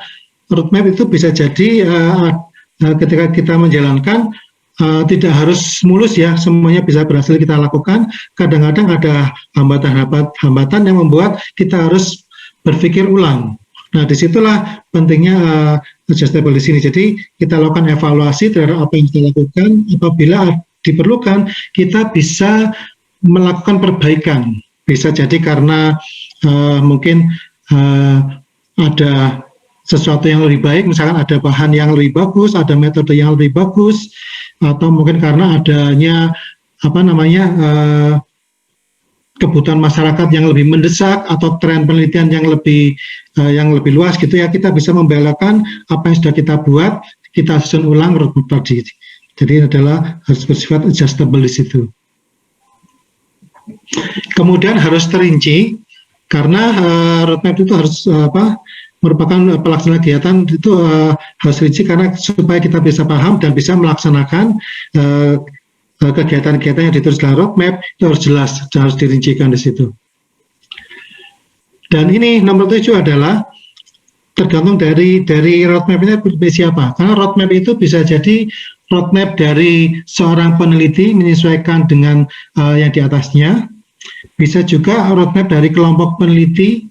S6: roadmap itu bisa jadi ketika kita menjalankan tidak harus mulus ya, semuanya bisa berhasil kita lakukan. Kadang-kadang ada hambatan yang membuat kita harus berpikir ulang. Nah, disitulah pentingnya adjustable di sini. Jadi kita lakukan evaluasi terhadap apa yang kita lakukan. Apabila diperlukan, kita bisa melakukan perbaikan. Bisa jadi karena mungkin ada sesuatu yang lebih baik, misalkan ada bahan yang lebih bagus, ada metode yang lebih bagus, atau mungkin karena adanya kebutuhan masyarakat yang lebih mendesak, atau tren penelitian yang lebih luas gitu ya, kita bisa membelokkan apa yang sudah kita buat, kita susun ulang roadmap tadi. Jadi adalah harus bersifat adjustable di situ. Kemudian harus terinci, karena roadmap itu harus merupakan pelaksana kegiatan itu harus rinci, karena supaya kita bisa paham dan bisa melaksanakan kegiatan-kegiatan yang ditulis dalam roadmap itu harus jelas, harus dirincikan di situ. Dan ini nomor 7 adalah tergantung dari roadmap ini siapa. Karena roadmap itu bisa jadi roadmap dari seorang peneliti menyesuaikan dengan yang di atasnya, bisa juga roadmap dari kelompok peneliti,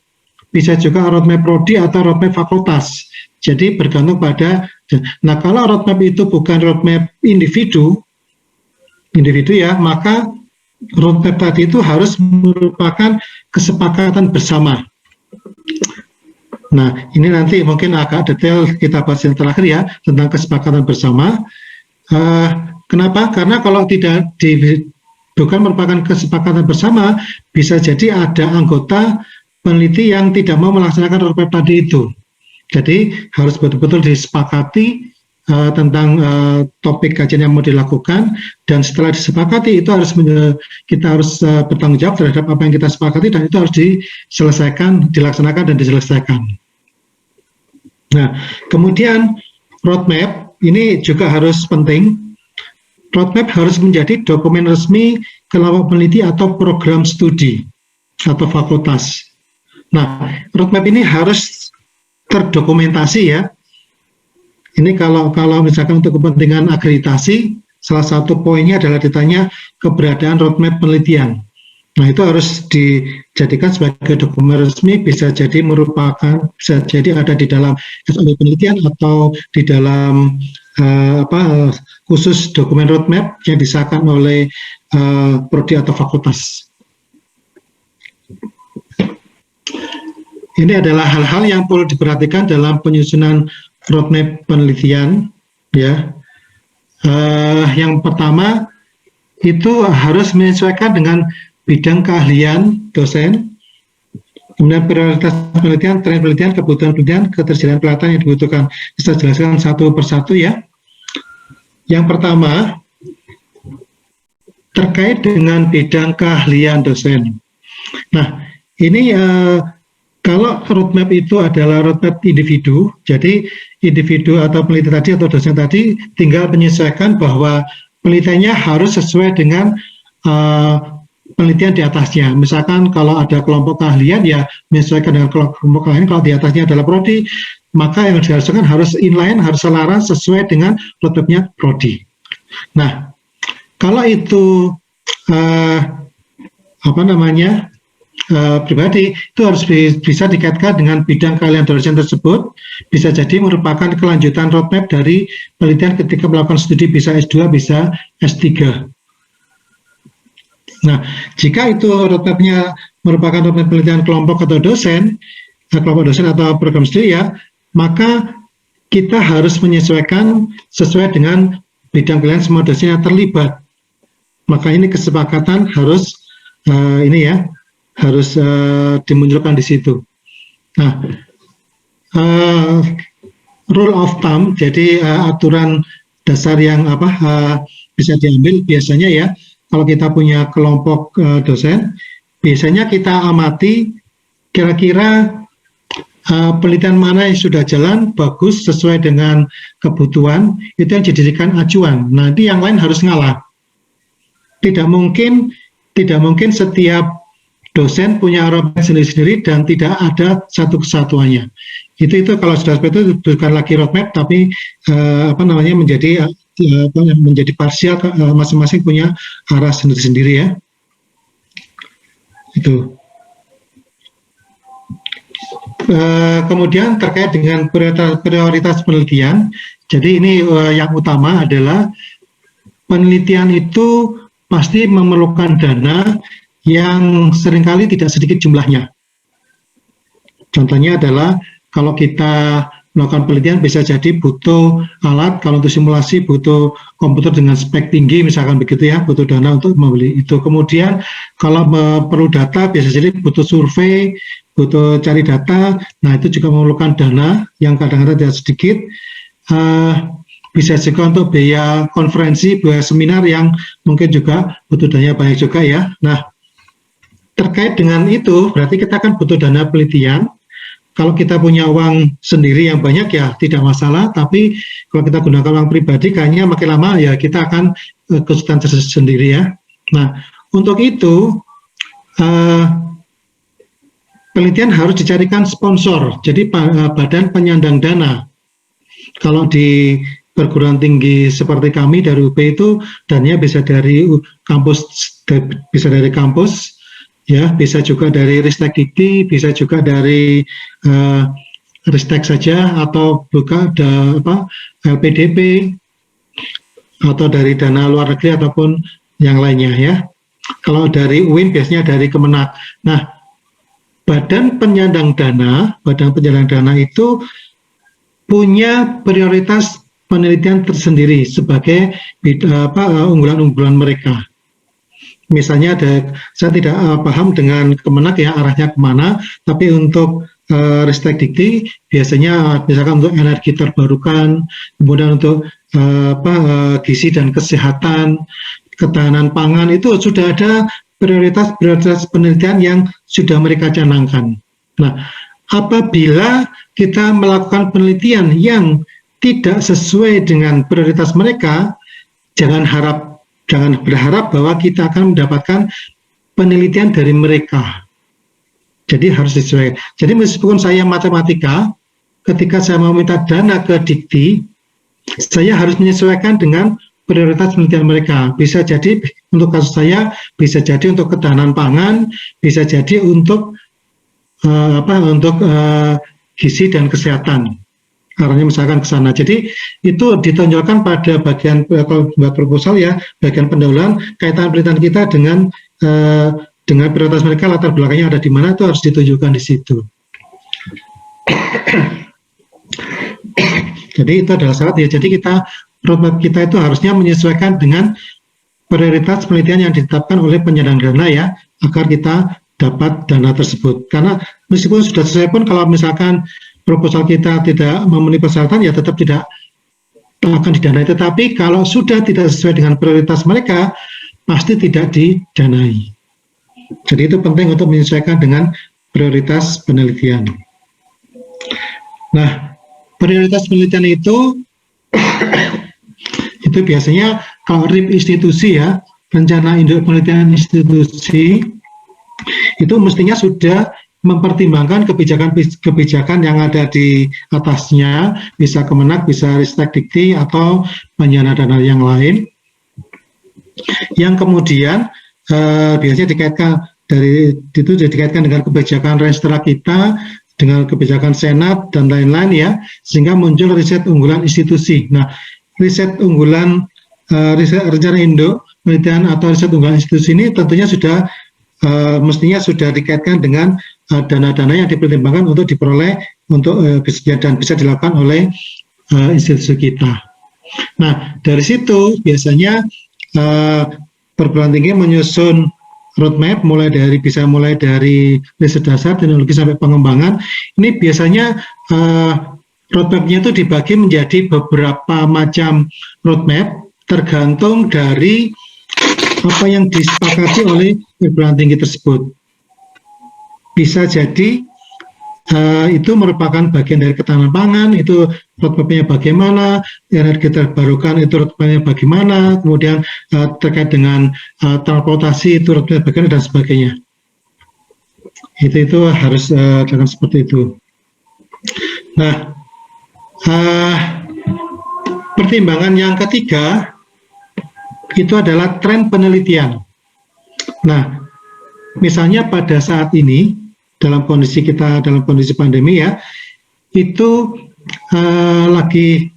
S6: bisa juga roadmap prodi atau roadmap fakultas. Jadi bergantung pada, nah kalau roadmap itu bukan roadmap individu ya, maka roadmap tadi itu harus merupakan kesepakatan bersama. Nah, ini nanti mungkin agak detail kita bahas yang terakhir ya, tentang kesepakatan bersama. Kenapa? Karena kalau bukan merupakan kesepakatan bersama, bisa jadi ada anggota peneliti yang tidak mau melaksanakan roadmap tadi itu. Jadi harus betul-betul disepakati tentang topik kajian yang mau dilakukan, dan setelah disepakati itu kita harus bertanggung jawab terhadap apa yang kita sepakati, dan itu harus dilaksanakan dan diselesaikan. Nah, kemudian roadmap ini juga harus penting. Roadmap harus menjadi dokumen resmi kelompok peneliti atau program studi atau fakultas. Nah, roadmap ini harus terdokumentasi ya. Ini kalau misalkan untuk kepentingan akreditasi, salah satu poinnya adalah ditanya keberadaan roadmap penelitian. Nah, itu harus dijadikan sebagai dokumen resmi, bisa jadi ada di dalam SOP penelitian atau di dalam khusus dokumen roadmap yang disahkan oleh prodi atau fakultas. Ini adalah hal-hal yang perlu diperhatikan dalam penyusunan roadmap penelitian, ya. Yang pertama itu harus menyesuaikan dengan bidang keahlian dosen, kemudian prioritas penelitian, tren penelitian, kebutuhan penelitian, ketersediaan peralatan yang dibutuhkan. Bisa jelaskan satu persatu ya. Yang pertama terkait dengan bidang keahlian dosen. Nah, ini kalau roadmap itu adalah roadmap individu, jadi individu atau peneliti tadi atau dosen tadi tinggal menyesuaikan bahwa penelitiannya harus sesuai dengan penelitian di atasnya. Misalkan kalau ada kelompok keahlian ya menyesuaikan dengan kelompok lain. Kalau di atasnya adalah prodi, maka yang diharuskan harus inline, harus selaras sesuai dengan roadmap-nya prodi. Nah, kalau itu pribadi, itu harus bisa dikaitkan dengan bidang keahlian dosen tersebut, bisa jadi merupakan kelanjutan roadmap dari penelitian ketika melakukan studi, bisa S2, bisa S3. Nah, jika itu roadmap-nya merupakan roadmap penelitian kelompok atau dosen atau program studi ya, maka kita harus menyesuaikan sesuai dengan bidang keahlian semua dosen yang terlibat. Maka ini kesepakatan harus harus dimunculkan di situ. Nah, rule of thumb, jadi aturan dasar yang bisa diambil biasanya ya, kalau kita punya kelompok dosen, biasanya kita amati kira-kira penelitian mana yang sudah jalan bagus sesuai dengan kebutuhan, itu yang dijadikan acuan. Nanti yang lain harus ngalah. Tidak mungkin setiap dosen punya roadmap sendiri-sendiri dan tidak ada satu kesatuannya. Itu kalau sudah seperti itu bukan lagi roadmap, tapi menjadi parsial, masing-masing punya arah sendiri-sendiri ya. Itu. Kemudian terkait dengan prioritas penelitian, jadi ini yang utama adalah penelitian itu pasti memerlukan dana yang seringkali tidak sedikit jumlahnya. Contohnya adalah kalau kita melakukan penelitian bisa jadi butuh alat, kalau untuk simulasi butuh komputer dengan spek tinggi misalkan begitu ya, butuh dana untuk membeli itu. Kemudian kalau perlu data bisa jadi butuh survei, butuh cari data, nah itu juga memerlukan dana yang kadang-kadang tidak sedikit. Bisa juga untuk biaya konferensi, biaya seminar yang mungkin juga butuh dana banyak juga ya. Nah, terkait dengan itu berarti kita kan butuh dana penelitian. Kalau kita punya uang sendiri yang banyak ya tidak masalah, tapi kalau kita gunakan uang pribadi kayaknya makin lama ya kita akan kesulitan sendiri ya. Nah, untuk itu penelitian harus dicarikan sponsor, jadi badan penyandang dana. Kalau di perguruan tinggi seperti kami dari UP itu dananya bisa dari kampus, ya, bisa juga dari Ristek Dikti, bisa juga dari Ristek saja, atau buka LPDP, atau dari dana luar negeri ataupun yang lainnya ya. Kalau dari UIN biasanya dari Kemenak. Nah, badan penyandang dana itu punya prioritas penelitian tersendiri sebagai unggulan-unggulan mereka. Misalnya saya tidak paham dengan Kemenak ya arahnya kemana, tapi untuk Ristek Dikti biasanya misalkan untuk energi terbarukan, kemudian untuk gizi dan kesehatan, ketahanan pangan, itu sudah ada prioritas penelitian yang sudah mereka canangkan. Nah, apabila kita melakukan penelitian yang tidak sesuai dengan prioritas mereka, jangan berharap bahwa kita akan mendapatkan penelitian dari mereka. Jadi harus sesuai. Jadi meskipun saya matematika, ketika saya mau minta dana ke Dikti, saya harus menyesuaikan dengan prioritas penelitian mereka. Bisa jadi untuk kasus saya, bisa jadi untuk ketahanan pangan, bisa jadi untuk gizi dan kesehatan. Arahnya misalkan ke sana. Jadi itu ditonjolkan pada bagian proposal ya, bagian pendahuluan kaitan penelitian kita dengan prioritas mereka, latar belakangnya ada di mana, itu harus ditunjukkan di situ. Jadi itu adalah syarat ya. Jadi roadmap kita itu harusnya menyesuaikan dengan prioritas penelitian yang ditetapkan oleh penyandang dana ya, agar kita dapat dana tersebut. Karena meskipun sudah sesuai pun kalau misalkan proposal kita tidak memenuhi persyaratan ya tetap tidak akan didanai. Tetapi kalau sudah tidak sesuai dengan prioritas mereka, pasti tidak didanai. Jadi itu penting untuk menyesuaikan dengan prioritas penelitian. Nah, prioritas penelitian itu biasanya kalau RIP institusi ya, rencana induk penelitian institusi itu mestinya sudah mempertimbangkan kebijakan yang ada di atasnya, bisa Kemenak, bisa Ristekdikti atau penyana dana yang lain, yang kemudian biasanya dikaitkan dengan kebijakan Renstra kita, dengan kebijakan Senat dan lain-lain ya, sehingga muncul riset unggulan institusi. Nah, riset unggulan riset rencana induk penelitian atau riset unggulan institusi ini tentunya sudah mestinya sudah dikaitkan dengan dana-dana yang dipertimbangkan untuk diperoleh untuk dan bisa dilakukan oleh institusi kita. Nah, dari situ biasanya perguruan tinggi menyusun roadmap bisa mulai dari riset dasar, teknologi sampai pengembangan. Ini biasanya roadmap-nya itu dibagi menjadi beberapa macam roadmap tergantung dari apa yang disepakati oleh perguruan tinggi tersebut. Bisa jadi itu merupakan bagian dari ketahanan pangan, itu roadmap-nya bagaimana, energi terbarukan itu roadmap-nya bagaimana, kemudian terkait dengan transportasi itu roadmap bagaimana dan sebagainya. Itu harus dilakukan seperti itu. Nah, pertimbangan yang ketiga itu adalah tren penelitian. Nah, misalnya pada saat ini dalam kondisi pandemi ya, itu lagi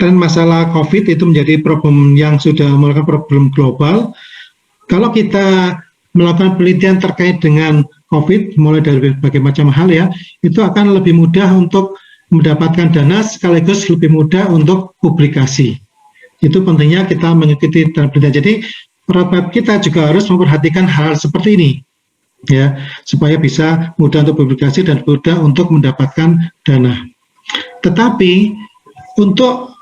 S6: tren masalah COVID itu menjadi problem yang sudah merupakan problem global. Kalau kita melakukan penelitian terkait dengan COVID, mulai dari berbagai macam hal ya, itu akan lebih mudah untuk mendapatkan dana sekaligus lebih mudah untuk publikasi. Itu pentingnya kita mengikuti tren penelitian. Jadi roadmap kita juga harus memperhatikan hal seperti ini, ya, supaya bisa mudah untuk publikasi dan mudah untuk mendapatkan dana. Tetapi untuk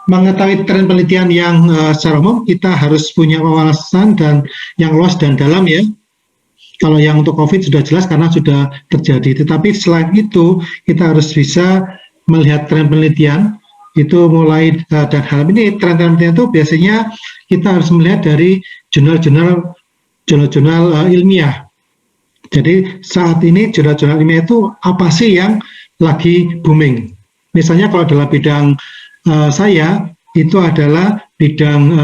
S6: mengetahui tren penelitian yang secara umum kita harus punya wawasan dan yang luas dan dalam ya. Kalau yang untuk COVID sudah jelas karena sudah terjadi. Tetapi selain itu kita harus bisa melihat tren penelitian itu mulai dan hal ini tren penelitian itu biasanya kita harus melihat dari jurnal-jurnal ilmiah. Jadi saat ini jurnal-jurnal ilmiah itu apa sih yang lagi booming? Misalnya kalau dalam bidang saya itu adalah bidang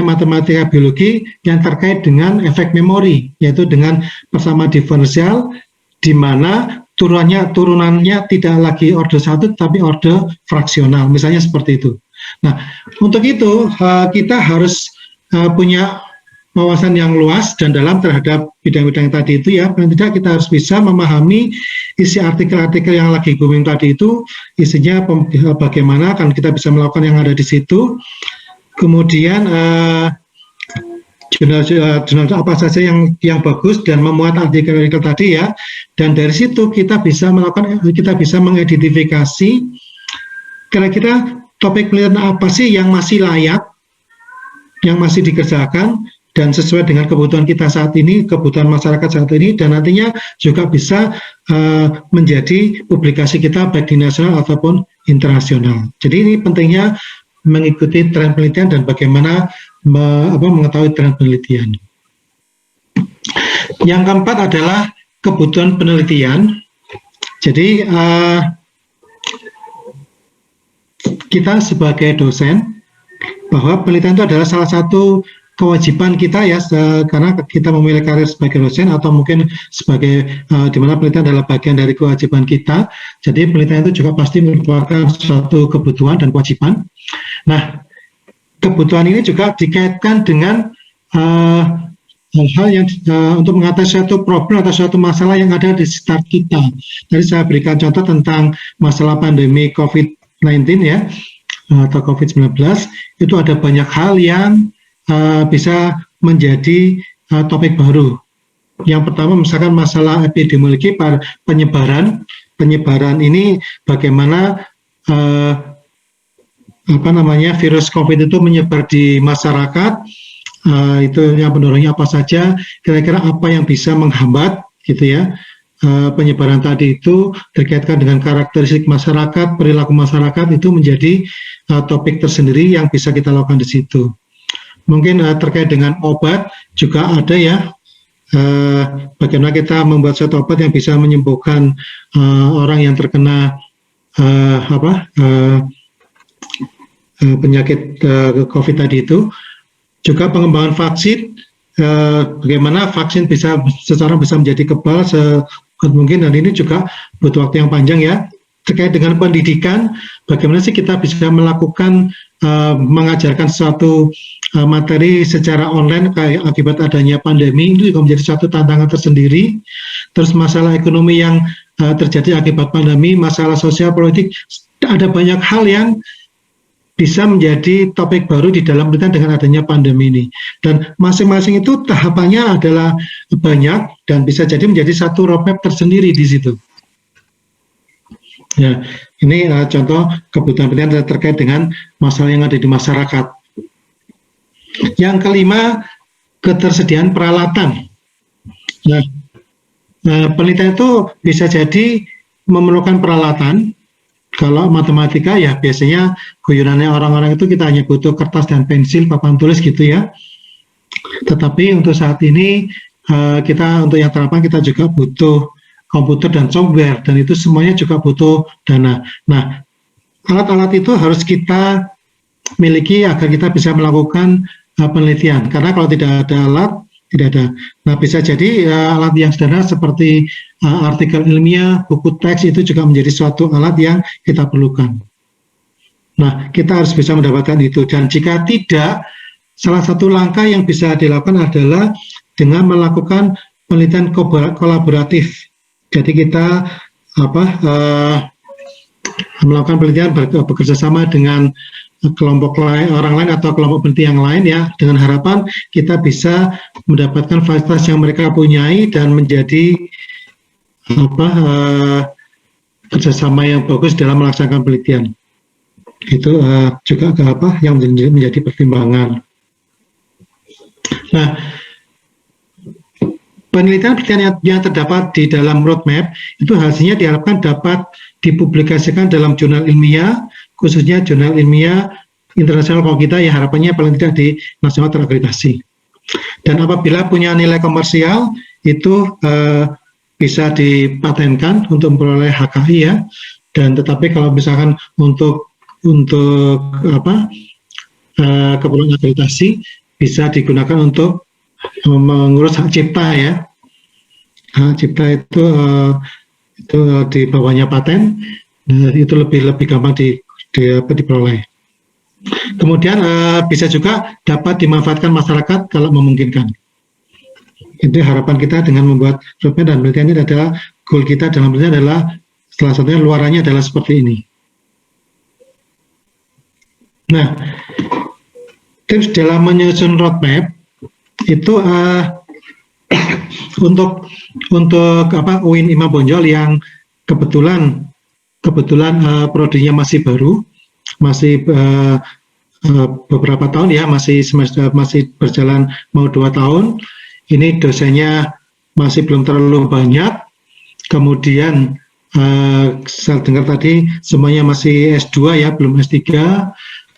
S6: matematika biologi yang terkait dengan efek memori, yaitu dengan persamaan diferensial di mana turunannya tidak lagi order 1 tapi order fraksional, misalnya seperti itu. Nah, untuk itu kita harus punya wawasan yang luas dan dalam terhadap bidang-bidang tadi itu ya, paling tidak kita harus bisa memahami isi artikel-artikel yang lagi booming tadi itu, isinya bagaimana kan kita bisa melakukan yang ada di situ. Kemudian jurnal apa saja yang bagus dan memuat artikel-artikel tadi ya, dan dari situ kita bisa mengidentifikasi kira-kira topik penelitian apa sih yang masih layak, yang masih dikerjakan dan sesuai dengan kebutuhan kita saat ini, kebutuhan masyarakat saat ini, dan nantinya juga bisa menjadi publikasi kita baik di nasional ataupun internasional. Jadi ini pentingnya mengikuti tren penelitian dan bagaimana mengetahui tren penelitian. Yang keempat adalah kebutuhan penelitian. Jadi kita sebagai dosen bahwa penelitian itu adalah salah satu kewajiban kita ya, karena kita memilih karir sebagai dosen atau mungkin sebagai di mana penelitian adalah bagian dari kewajiban kita. Jadi penelitian itu juga pasti merupakan suatu kebutuhan dan kewajiban. Nah, kebutuhan ini juga dikaitkan dengan hal-hal yang untuk mengatasi suatu problem atau suatu masalah yang ada di sekitar kita. Jadi saya berikan contoh tentang masalah pandemi COVID-19 ya, atau COVID-19, itu ada banyak hal yang bisa menjadi topik baru. Yang pertama misalkan masalah epidemiologi, penyebaran ini bagaimana virus COVID itu menyebar di masyarakat, itu yang pendorongnya apa saja, kira-kira apa yang bisa menghambat gitu ya penyebaran tadi itu, terkaitkan dengan karakteristik masyarakat, perilaku masyarakat, itu menjadi topik tersendiri yang bisa kita lakukan di situ. mungkin terkait dengan obat juga ada ya. Bagaimana kita membuat suatu obat yang bisa menyembuhkan orang yang terkena penyakit COVID tadi itu. Juga pengembangan vaksin, bagaimana vaksin bisa menjadi kebal mungkin, dan ini juga butuh waktu yang panjang ya. Terkait dengan pendidikan, bagaimana sih kita bisa melakukan mengajarkan suatu materi secara online kayak akibat adanya pandemi, itu juga menjadi suatu tantangan tersendiri. Terus masalah ekonomi yang terjadi akibat pandemi, masalah sosial politik, ada banyak hal yang bisa menjadi topik baru di dalam penelitian dengan adanya pandemi ini. Dan masing-masing itu tahapannya adalah banyak dan bisa jadi menjadi satu roadmap tersendiri di situ. Ya, ini contoh kebutuhan penelitian terkait dengan masalah yang ada di masyarakat. Yang kelima, ketersediaan peralatan. Nah, penelitian itu bisa jadi memerlukan peralatan. Kalau matematika ya biasanya guyonannya orang-orang itu kita hanya butuh kertas dan pensil, papan tulis gitu ya. Tetapi untuk saat ini kita untuk yang terapan kita juga butuh komputer dan software, dan itu semuanya juga butuh dana. Nah, alat-alat itu harus kita miliki agar kita bisa melakukan penelitian. Karena kalau tidak ada alat, tidak ada. Nah, bisa jadi alat yang sederhana seperti artikel ilmiah, buku teks itu juga menjadi suatu alat yang kita perlukan. Nah, kita harus bisa mendapatkan itu. Dan jika tidak, salah satu langkah yang bisa dilakukan adalah dengan melakukan penelitian kolaboratif. Jadi kita melakukan penelitian bekerja sama dengan kelompok lain, orang lain atau kelompok peneliti yang lain ya, dengan harapan kita bisa mendapatkan fasilitas yang mereka punyai dan menjadi kerjasama yang bagus dalam melaksanakan penelitian. Itu juga yang menjadi pertimbangan. Nah, penelitian yang terdapat di dalam roadmap itu hasilnya diharapkan dapat dipublikasikan dalam jurnal ilmiah, khususnya jurnal ilmiah internasional kalau kita ya harapannya paling tidak di nasional terakreditasi. Dan apabila punya nilai komersial itu bisa dipatenkan untuk memperoleh HKI ya. Dan tetapi kalau misalkan untuk keperluan akreditasi bisa digunakan untuk mengurus hak cipta ya. Hak cipta itu di bawahnya paten, itu lebih gampang diperoleh. Kemudian bisa juga dapat dimanfaatkan masyarakat kalau memungkinkan. Itu harapan kita dengan membuat roadmap dan penelitian ini adalah goal kita dalam penelitian adalah salah satunya luarannya adalah seperti ini. Nah, tips dalam menyusun roadmap itu untuk UIN Imam Bonjol yang kebetulan prodinya masih baru, masih beberapa tahun ya, masih berjalan mau 2 tahun. Ini dosennya masih belum terlalu banyak. Kemudian saya dengar tadi semuanya masih S2 ya, belum S3.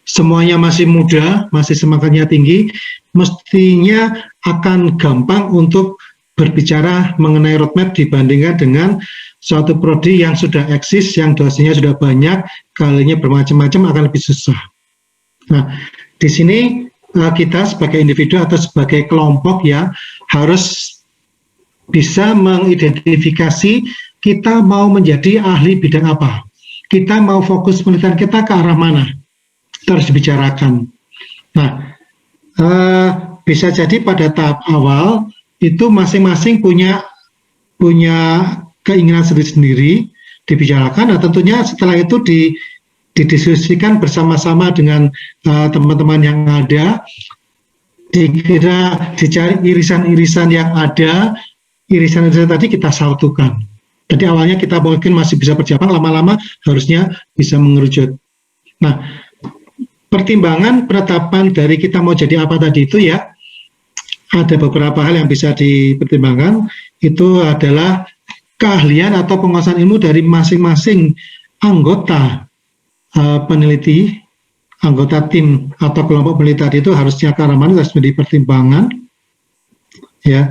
S6: Semuanya masih muda, masih semangatnya tinggi, mestinya akan gampang untuk berbicara mengenai roadmap dibandingkan dengan suatu prodi yang sudah eksis, yang dosennya sudah banyak, kalinya bermacam-macam akan lebih susah. Nah, di sini kita sebagai individu atau sebagai kelompok ya harus bisa mengidentifikasi kita mau menjadi ahli bidang apa, kita mau fokus penelitian kita ke arah mana. Harus dibicarakan. Nah, bisa jadi pada tahap awal itu masing-masing punya keinginan sendiri-sendiri dibicarakan. Nah, tentunya setelah itu didiskusikan bersama-sama dengan teman-teman yang ada, dicari irisan-irisan yang ada, irisan-irisan tadi kita satukan. Jadi awalnya kita mungkin masih bisa berjabang, lama-lama harusnya bisa mengerucut. Nah, pertimbangan penetapan dari kita mau jadi apa tadi itu ya, ada beberapa hal yang bisa dipertimbangkan. Itu adalah keahlian atau penguasaan ilmu dari masing-masing anggota peneliti anggota tim atau kelompok peneliti tadi itu harusnya ke arah mana, harus menjadi pertimbangan, ya,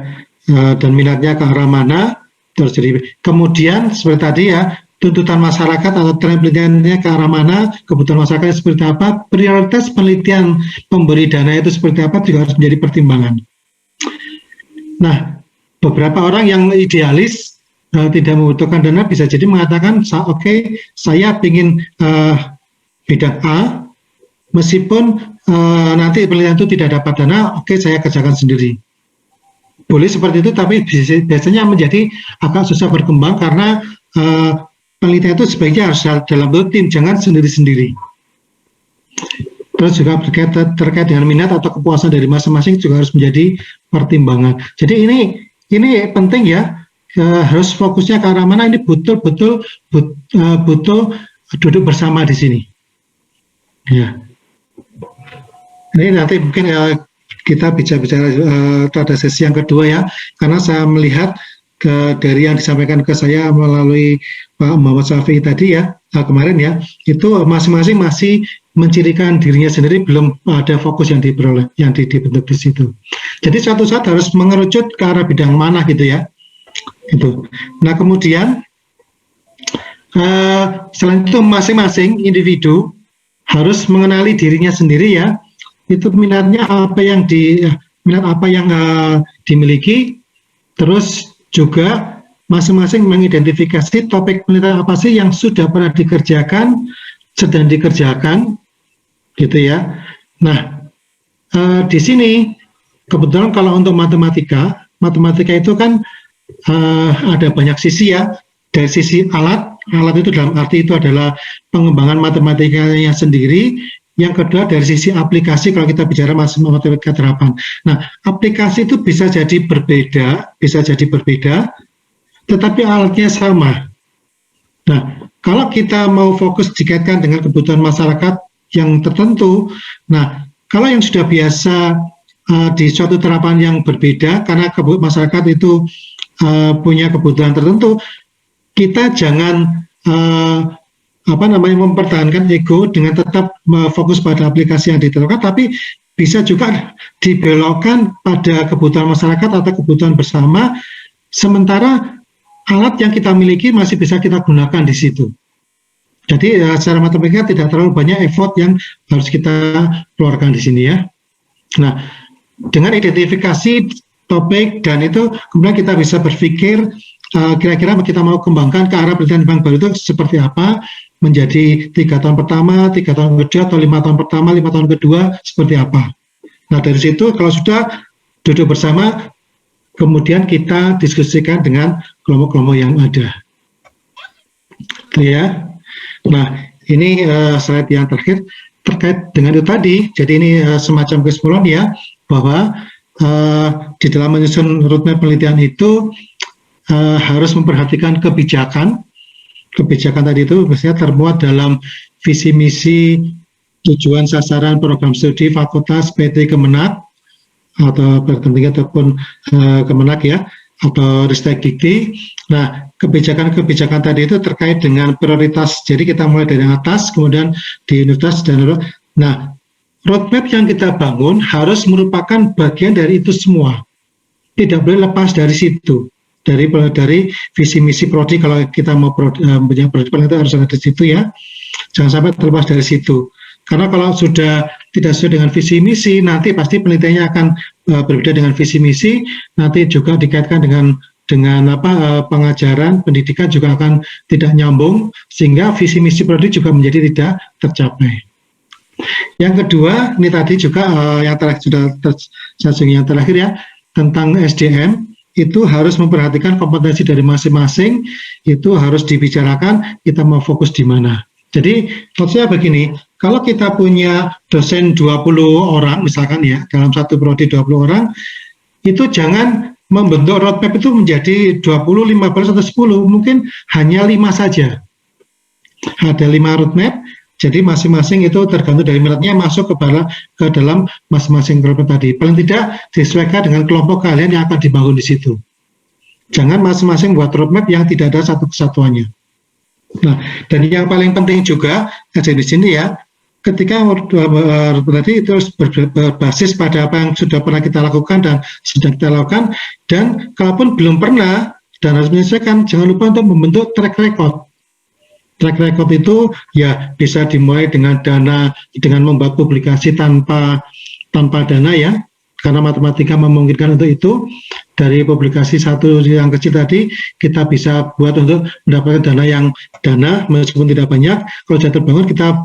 S6: dan minatnya ke arah mana, terus jadi. Kemudian seperti tadi ya, tuntutan masyarakat atau tren penelitiannya ke arah mana, kebutuhan masyarakat seperti apa, prioritas penelitian pemberi dana itu seperti apa juga harus menjadi pertimbangan. Nah, beberapa orang yang idealis tidak membutuhkan dana bisa jadi mengatakan, oke, saya ingin bidang A, meskipun nanti penelitian itu tidak dapat dana, oke, saya kerjakan sendiri. Boleh seperti itu, tapi biasanya menjadi agak susah berkembang karena penelitian itu sebaiknya harus dalam bentuk tim, jangan sendiri-sendiri. Terus juga terkait dengan minat atau kepuasan dari masing-masing juga harus menjadi pertimbangan. Jadi ini penting ya, harus fokusnya ke arah mana, ini betul-betul butuh duduk bersama di sini. Ya. Ini nanti mungkin kita bicara pada sesi yang kedua ya, karena saya melihat dari yang disampaikan ke saya melalui Pak Muhammad Syafi'i tadi ya, kemarin ya, itu masing-masing masih mencirikan dirinya sendiri, belum ada fokus yang diperoleh, yang dibentuk di situ. Jadi suatu saat harus mengerucut ke arah bidang mana gitu ya. Itu. Nah kemudian selain itu masing-masing individu harus mengenali dirinya sendiri ya. Itu minatnya apa yang dimiliki, terus juga masing-masing mengidentifikasi topik penelitian apa sih yang sudah pernah dikerjakan, sedang dikerjakan, gitu ya. Nah, di sini kebetulan kalau untuk matematika itu kan ada banyak sisi ya. Dari sisi alat itu dalam arti itu adalah pengembangan matematikanya sendiri. Yang kedua dari sisi aplikasi, kalau kita bicara matematika terapan. Nah, aplikasi itu bisa jadi berbeda, tetapi alatnya sama. Nah, kalau kita mau fokus dikaitkan dengan kebutuhan masyarakat yang tertentu, nah, kalau yang sudah biasa di suatu terapan yang berbeda, karena masyarakat itu punya kebutuhan tertentu, kita jangan mempertahankan ego dengan tetap fokus pada aplikasi yang ditentukan, tapi bisa juga dibelokkan pada kebutuhan masyarakat atau kebutuhan bersama, sementara alat yang kita miliki masih bisa kita gunakan di situ. Jadi secara matematika tidak terlalu banyak effort yang harus kita keluarkan di sini ya. Nah, dengan identifikasi topik dan itu kemudian kita bisa berpikir kira-kira kita mau kembangkan ke arah penelitian bank baru itu seperti apa, menjadi 3 tahun pertama, 3 tahun kedua, atau 5 tahun pertama, 5 tahun kedua, seperti apa. Nah dari situ kalau sudah duduk bersama, kemudian kita diskusikan dengan kelompok-kelompok yang ada. Ya. Nah ini slide yang terakhir terkait dengan itu tadi. Jadi ini semacam kesimpulan ya, bahwa di dalam menyusun roadmap penelitian itu harus memperhatikan kebijakan tadi itu biasanya termuat dalam visi misi, tujuan sasaran program studi fakultas PT Kemenak atau Perkementerian ataupun Kemenak ya, atau Ristek Dikti. Nah, kebijakan tadi itu terkait dengan prioritas. Jadi kita mulai dari atas, kemudian di universitas dan nah, roadmap yang kita bangun harus merupakan bagian dari itu semua. Tidak boleh lepas dari situ. Dari visi misi prodi, kalau kita mau punya prodi itu harus ada di situ ya, jangan sampai terlepas dari situ, karena kalau sudah tidak sesuai dengan visi misi, nanti pasti penelitiannya akan berbeda dengan visi misi, nanti juga dikaitkan dengan pengajaran, pendidikan juga akan tidak nyambung, sehingga visi misi prodi juga menjadi tidak tercapai. Yang kedua, ini tadi juga yang terakhir sudah yang terakhir ya, tentang SDM. Itu harus memperhatikan kompetensi dari masing-masing, itu harus dibicarakan kita mau fokus di mana. Jadi maksudnya begini, kalau kita punya dosen 20 orang misalkan ya, dalam satu prodi 20 orang, itu jangan membentuk roadmap itu menjadi 20, 15, atau 10, mungkin hanya 5 saja. Ada 5 roadmap, jadi masing-masing itu tergantung dari minatnya masuk ke dalam masing-masing kelompok tadi. Paling tidak disesuaikan dengan kelompok kalian yang akan dibangun di situ. Jangan masing-masing buat roadmap yang tidak ada satu kesatuannya. Nah, dan yang paling penting juga ada di sini ya, ketika berarti itu berbasis pada apa yang sudah pernah kita lakukan dan sudah kita lakukan, dan kalaupun belum pernah dan harus menyesuaikan, jangan lupa untuk membentuk track record. Track record itu ya bisa dimulai dengan dana, dengan membuat publikasi tanpa dana ya, karena matematika memungkinkan untuk itu. Dari publikasi satu yang kecil tadi, kita bisa buat untuk mendapatkan dana meskipun tidak banyak. Kalau sudah terbangun, kita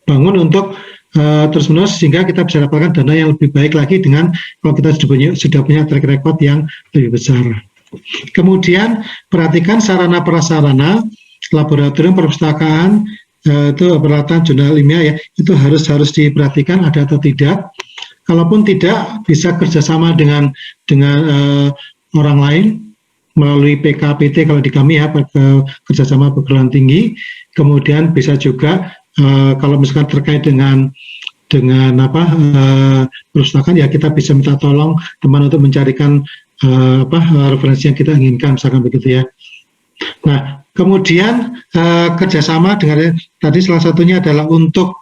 S6: bangun untuk terus-menerus sehingga kita bisa dapatkan dana yang lebih baik lagi dengan kalau kita sudah punya track record yang lebih besar. Kemudian perhatikan sarana prasarana laboratorium perpustakaan, itu peralatan jurnal ilmiah ya, itu harus diperhatikan ada atau tidak. Kalaupun tidak, bisa kerjasama dengan orang lain melalui PKPT kalau di kami ya, kerjasama perguruan tinggi. Kemudian bisa juga kalau misalkan terkait dengan perpustakaan ya, kita bisa minta tolong teman untuk mencarikan referensi yang kita inginkan, misalkan begitu ya. Nah, kemudian kerjasama dengan tadi salah satunya adalah untuk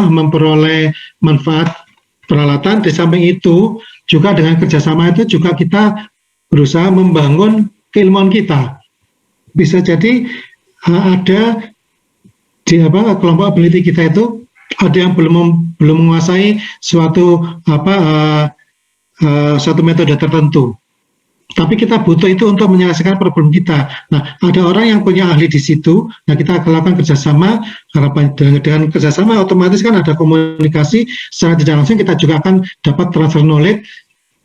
S6: memperoleh manfaat peralatan. Di samping itu juga dengan kerjasama itu juga kita berusaha membangun keilmuan kita. Bisa jadi ada di kelompok peneliti kita itu ada yang belum menguasai suatu metode tertentu. Tapi kita butuh itu untuk menyelesaikan problem kita. Nah, ada orang yang punya ahli di situ. Nah, kita akan lakukan kerjasama. Dengan kerjasama otomatis kan ada komunikasi. Secara tidak langsung kita juga akan dapat transfer knowledge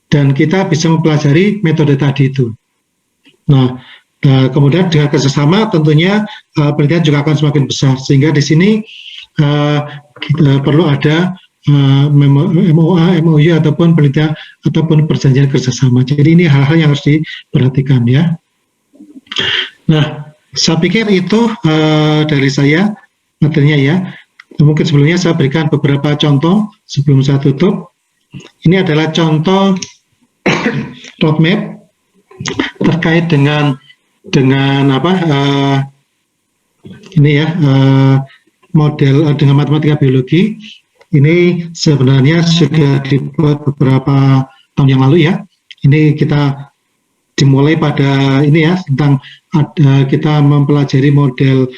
S6: dan kita bisa mempelajari metode tadi itu. Nah, kemudian dengan kerjasama tentunya penelitian juga akan semakin besar. Sehingga di sini kita perlu ada MOA, MOU ataupun penelitian ataupun perjanjian kerjasama. Jadi ini hal-hal yang harus diperhatikan ya. Nah, saya pikir itu dari saya materinya ya. Mungkin sebelumnya saya berikan beberapa contoh sebelum saya tutup. Ini adalah contoh roadmap terkait dengan model dengan matematika biologi. Ini sebenarnya sudah dibuat beberapa tahun yang lalu ya. Ini kita dimulai pada ini ya, tentang kita mempelajari model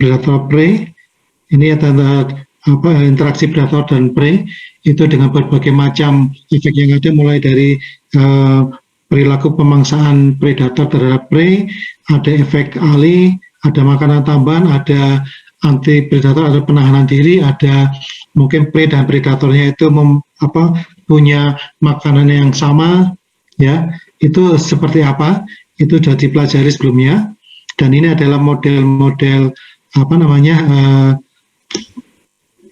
S6: predator prey. Ini adalah interaksi predator dan prey itu dengan berbagai macam efek yang ada, mulai dari perilaku pemangsaan predator terhadap prey, ada efek alih, ada makanan tambahan, ada anti predator, ada penahanan diri, ada mungkin prey dan predatornya itu punya makanan yang sama ya. Itu seperti apa? Itu sudah dipelajari sebelumnya, dan ini adalah model-model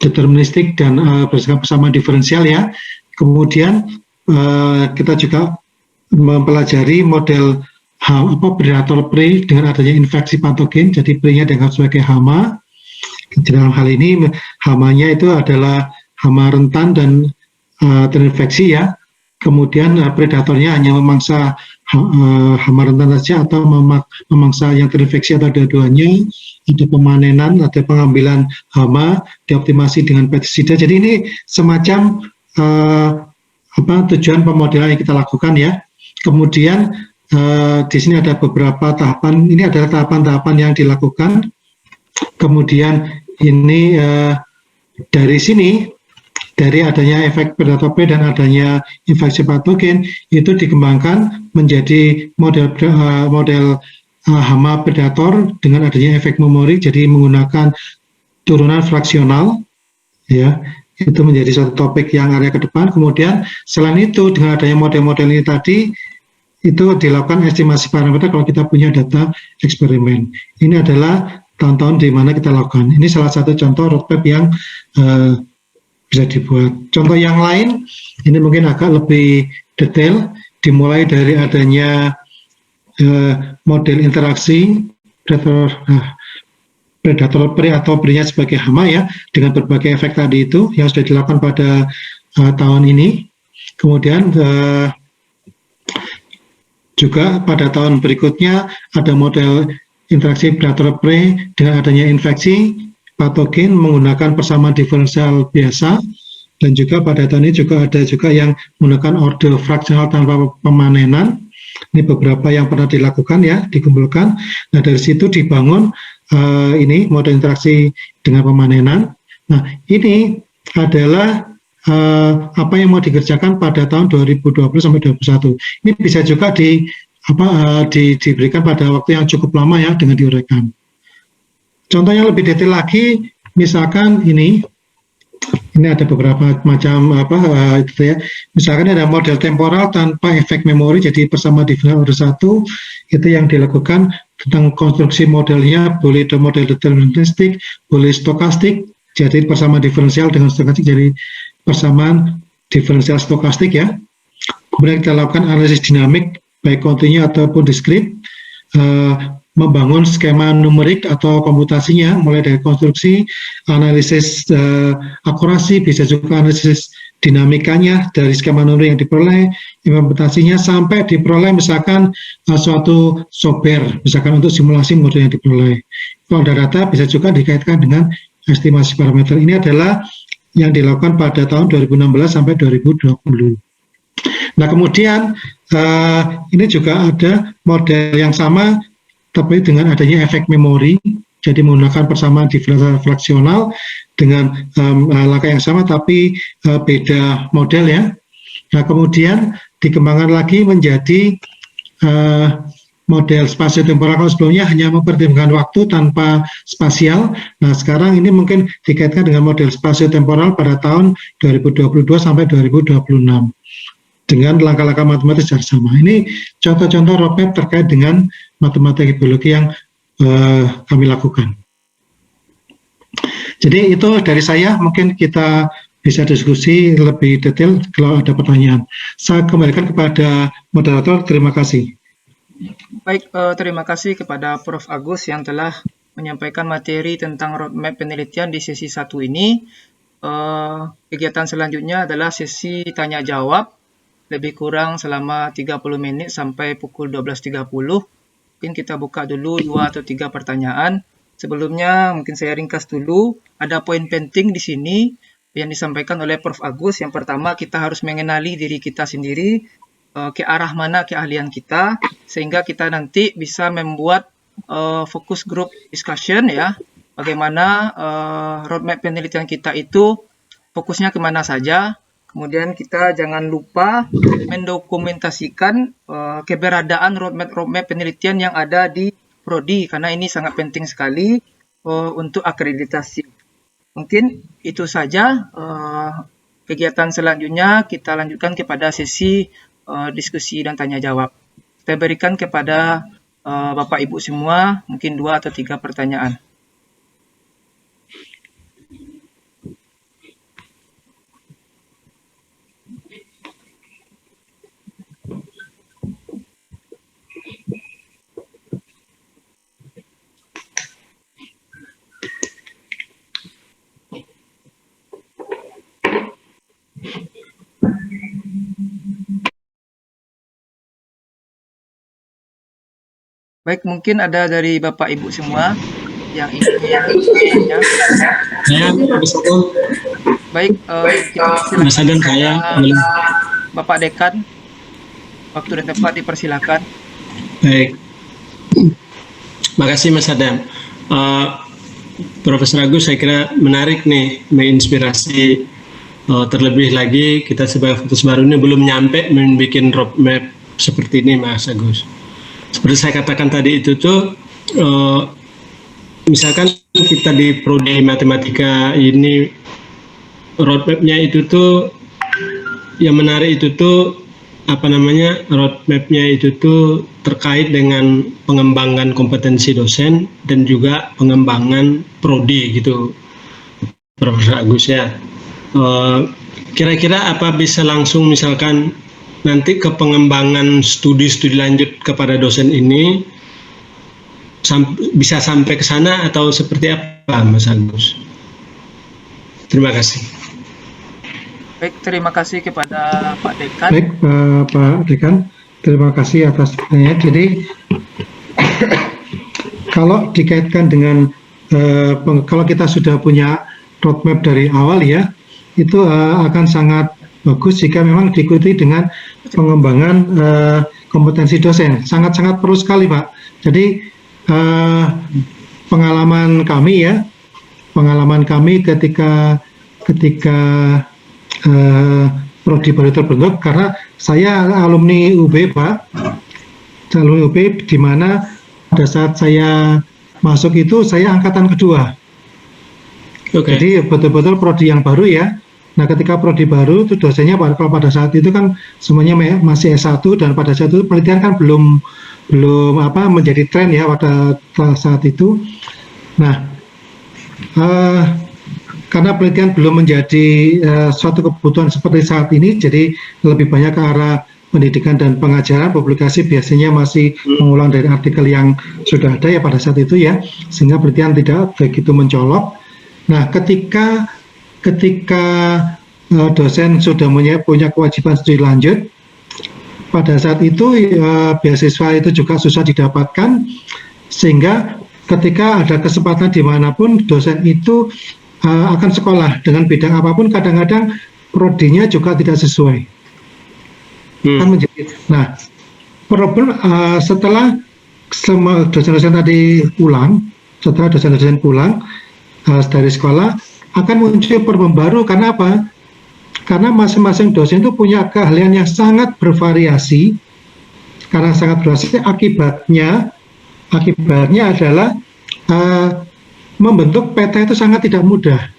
S6: deterministik dan bersama diferensial ya. Kemudian kita juga mempelajari model predator prey dengan adanya infeksi patogen, jadi prey-nya dianggap sebagai hama. Dalam hal ini hamanya itu adalah hama rentan dan terinfeksi ya. Kemudian predatornya hanya memangsa hama rentan saja atau memangsa yang terinfeksi atau dua-duanya. Ada pemanenan, ada pengambilan hama, dioptimasi dengan pestisida. Jadi ini semacam tujuan pemodelan yang kita lakukan ya. Kemudian di sini ada beberapa tahapan. Ini adalah tahapan-tahapan yang dilakukan. Kemudian ini dari sini, dari adanya efek predator prey dan adanya infeksi patogen, itu dikembangkan menjadi model hama predator dengan adanya efek memori, jadi menggunakan turunan fraksional ya. Itu menjadi suatu topik yang area ke depan. Kemudian selain itu, dengan adanya model-model ini tadi, itu dilakukan estimasi parameter kalau kita punya data eksperimen. Ini adalah tahun-tahun di mana kita lakukan. Ini salah satu contoh roadmap yang bisa dibuat. Contoh yang lain, ini mungkin agak lebih detail, dimulai dari adanya model interaksi predator prey atau prey-nya sebagai hama ya, dengan berbagai efek tadi itu yang sudah dilakukan pada tahun ini. Kemudian juga pada tahun berikutnya ada model interaksi predator prey dengan adanya infeksi patogen menggunakan persamaan diferensial biasa, dan juga pada tahun ini juga ada juga yang menggunakan order fraksional tanpa pemanenan. Ini beberapa yang pernah dilakukan ya, dikumpulkan. Nah, dari situ dibangun ini model interaksi dengan pemanenan. Nah, ini adalah apa yang mau dikerjakan pada tahun 2020 sampai 2021. Ini bisa juga diberikan pada waktu yang cukup lama ya dengan diuraikan. Contoh yang lebih detail lagi, misalkan ini ada beberapa macam itu ya. Misalkan ada model temporal tanpa efek memori, jadi persamaan diferensial order 1 itu yang dilakukan tentang konstruksi modelnya, boleh model deterministik, boleh stokastik, jadi persamaan diferensial dengan stokastik jadi persamaan diferensial stokastik ya. Kemudian kita lakukan analisis dinamik baik kontinu ataupun diskrit, membangun skema numerik atau komputasinya mulai dari konstruksi, analisis akurasi, bisa juga analisis dinamikanya dari skema numerik yang diperoleh, implementasinya sampai diperoleh misalkan suatu software, misalkan untuk simulasi model yang diperoleh. Kalau ada data bisa juga dikaitkan dengan estimasi parameter. Ini adalah yang dilakukan pada tahun 2016 sampai 2020. Nah, kemudian ini juga ada model yang sama tapi dengan adanya efek memori, jadi menggunakan persamaan diferensial fraksional dengan langkah yang sama tapi beda model ya. Nah, kemudian dikembangkan lagi menjadi model spasio-temporal. Kalau sebelumnya hanya mempertimbangkan waktu tanpa spasial, nah sekarang ini mungkin dikaitkan dengan model spasio-temporal pada tahun 2022 sampai 2026 dengan langkah-langkah matematis secara sama. Ini contoh-contoh roadmap terkait dengan matematika biologi yang kami lakukan. Jadi itu dari saya, mungkin kita bisa diskusi lebih detail kalau ada pertanyaan. Saya kembalikan kepada moderator, terima kasih.
S5: Baik, terima kasih kepada Prof. Agus yang telah menyampaikan materi tentang roadmap penelitian di sesi 1 ini. Kegiatan selanjutnya adalah sesi tanya-jawab, lebih kurang selama 30 menit sampai pukul 12.30. Mungkin kita buka dulu 2 atau 3 pertanyaan. Sebelumnya mungkin saya ringkas dulu, ada poin penting di sini yang disampaikan oleh Prof. Agus. Yang pertama, kita harus mengenali diri kita sendiri, ke arah mana keahlian kita, sehingga kita nanti bisa membuat focus group discussion ya, bagaimana roadmap penelitian kita itu fokusnya kemana saja. Kemudian kita jangan lupa mendokumentasikan keberadaan roadmap penelitian yang ada di Prodi, karena ini sangat penting sekali untuk akreditasi. Mungkin itu saja. Kegiatan selanjutnya kita lanjutkan kepada sesi diskusi dan tanya jawab. Kita berikan kepada Bapak Ibu semua mungkin 2 atau 3 pertanyaan. Baik, mungkin ada dari Bapak Ibu semua yang ingin bertanya. Baik, kita persilakan Bapak Dekan. Waktu dan tempat dipersilakan.
S3: Baik. Makasih Mas Adam. Profesor Agus, saya kira menarik nih, menginspirasi. Terlebih lagi kita sebagai fakultas baru ini belum nyampe membuat roadmap seperti ini, Mas Agus. Seperti saya katakan tadi itu tuh, misalkan kita di prodi matematika ini roadmapnya itu tuh yang menarik itu tuh roadmapnya itu tuh terkait dengan pengembangan kompetensi dosen dan juga pengembangan prodi gitu, Profesor Agus ya. Kira-kira apa bisa langsung misalkan nanti ke pengembangan studi lanjut kepada dosen ini bisa sampai ke sana atau seperti apa, Mas Agus? Terima kasih.
S5: Baik, terima kasih kepada Pak Dekan.
S6: Baik, Pak Dekan, terima kasih atas pertanyaannya. Jadi kalau dikaitkan dengan kalau kita sudah punya roadmap dari awal ya, itu akan sangat bagus jika memang diikuti dengan pengembangan kompetensi dosen. Sangat-sangat perlu sekali, Pak. Jadi pengalaman kami ketika prodi baru terbentuk, karena saya alumni UB, Pak, alumni UB, di mana pada saat saya masuk itu saya angkatan kedua. Jadi betul-betul prodi yang baru ya. Nah, ketika prodi baru itu dosennya kalau pada saat itu kan semuanya masih S1, dan pada saat itu penelitian kan belum menjadi tren ya pada saat itu. Nah, karena penelitian belum menjadi suatu kebutuhan seperti saat ini, jadi lebih banyak ke arah pendidikan dan pengajaran. Publikasi biasanya masih mengulang dari artikel yang sudah ada ya pada saat itu ya, sehingga penelitian tidak begitu mencolok. Nah, ketika dosen sudah punya kewajiban studi lanjut, pada saat itu beasiswa itu juga susah didapatkan, sehingga ketika ada kesempatan dimanapun dosen itu akan sekolah dengan bidang apapun, kadang-kadang prodinya juga tidak sesuai. Nah, problem setelah semua dosen-dosen tadi pulang, setelah dosen-dosen pulang dari sekolah, akan muncul problem baru. Karena apa? Karena masing-masing dosen itu punya keahlian yang sangat bervariasi. Karena sangat bervariasi, akibatnya adalah membentuk peta itu sangat tidak mudah.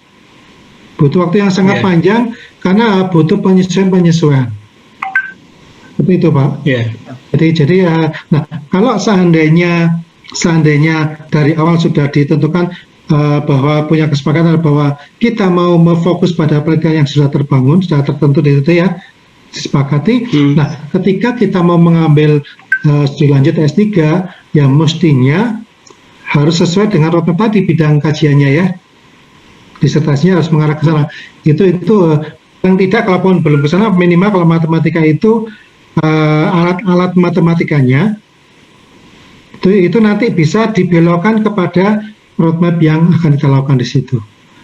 S6: Butuh waktu yang sangat panjang karena butuh penyesuaian. Seperti itu, Pak. Jadi nah, kalau seandainya dari awal sudah ditentukan bahwa punya kesepakatan bahwa kita mau fokus pada penelitian yang sudah terbangun, sudah tertentu di situ ya, disepakati. Nah, ketika kita mau mengambil studi lanjut S3, ya mestinya harus sesuai dengan roadmap tadi bidang kajiannya ya. Disertasinya harus mengarah ke sana. Itu yang tidak, kalaupun belum ke sana, minimal kalau matematika itu alat-alat matematikanya itu nanti bisa dibelokkan kepada roadmap yang akan kita lakukan di situ.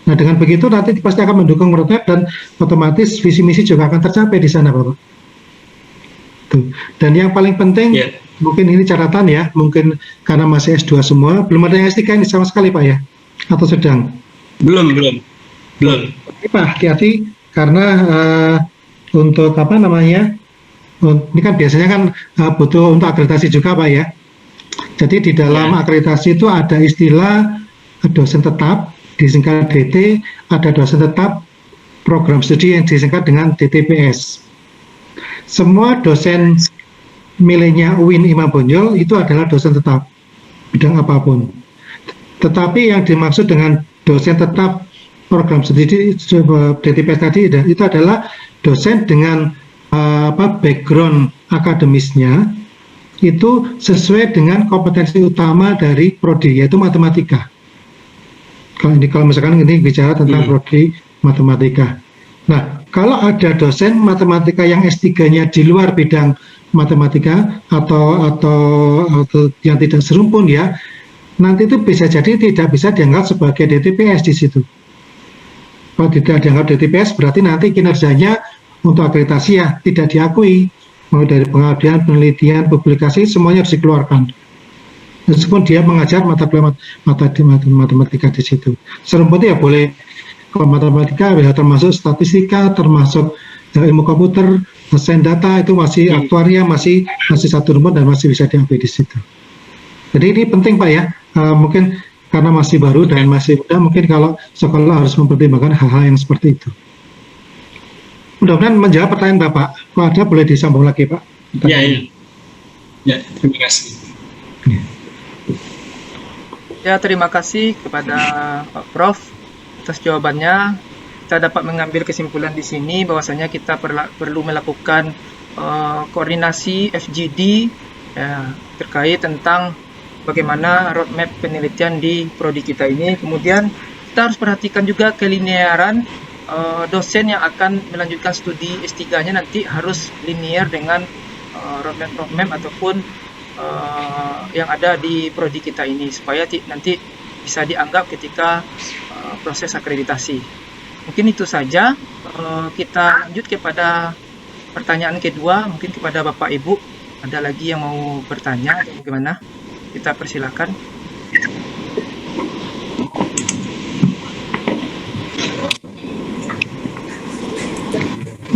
S6: Nah, dengan begitu nanti pasti akan mendukung roadmap dan otomatis visi misi juga akan tercapai di sana, Bapak. Tuh. Dan yang paling penting, mungkin ini catatan ya, mungkin karena masih S2 semua, belum ada yang S3 ini sama sekali, Pak ya? Atau sedang?
S3: Belum.
S6: Ini Pak, hati-hati karena untuk ini kan biasanya kan butuh untuk akreditasi juga, Pak ya. Jadi di dalam akreditasi itu ada istilah dosen tetap disingkat DT, ada dosen tetap program studi yang disingkat dengan DTPS. Semua dosen miliknya UIN Imam Bonjol itu adalah dosen tetap bidang apapun. Tetapi yang dimaksud dengan dosen tetap program studi DTPS tadi itu adalah dosen dengan background akademisnya itu sesuai dengan kompetensi utama dari prodi, yaitu matematika. Kalau misalkan ini bicara tentang prodi matematika. Nah, kalau ada dosen matematika yang S3-nya di luar bidang matematika atau yang tidak serumpun ya, nanti itu bisa jadi tidak bisa dianggap sebagai DTPS di situ. Kalau tidak dianggap DTPS, berarti nanti kinerjanya untuk akreditasi ya tidak diakui. Mulai dari pengabdian, penelitian, publikasi, semuanya harus dikeluarkan. Meskipun dia mengajar mata kuliah matematika di situ. Serumpun ya boleh, kalau matematika ya termasuk statistika, termasuk ilmu komputer, sains data, itu masih aktuaria, masih satu rumpun dan masih bisa diambil di situ. Jadi ini penting, Pak ya. Mungkin karena masih baru dan masih muda, mungkin kalau sekolah harus mempertimbangkan hal-hal yang seperti itu. Mudah-mudahan menjawab pertanyaan Bapak. Kalau ada boleh disambung lagi, Pak.
S3: Ya, terima kasih.
S5: Ya, terima kasih kepada Pak Prof atas jawabannya. Kita dapat mengambil kesimpulan di sini bahwasanya kita perlu melakukan koordinasi FGD ya, terkait tentang bagaimana roadmap penelitian di prodi kita ini. Kemudian kita harus perhatikan juga kelinearan dosen yang akan melanjutkan studi S3-nya nanti harus linear dengan roadmap ataupun yang ada di prodi kita ini, supaya nanti bisa dianggap ketika proses akreditasi. Mungkin itu saja. Kita lanjut kepada pertanyaan kedua, mungkin kepada Bapak Ibu. Ada lagi yang mau bertanya atau bagaimana? Kita persilakan.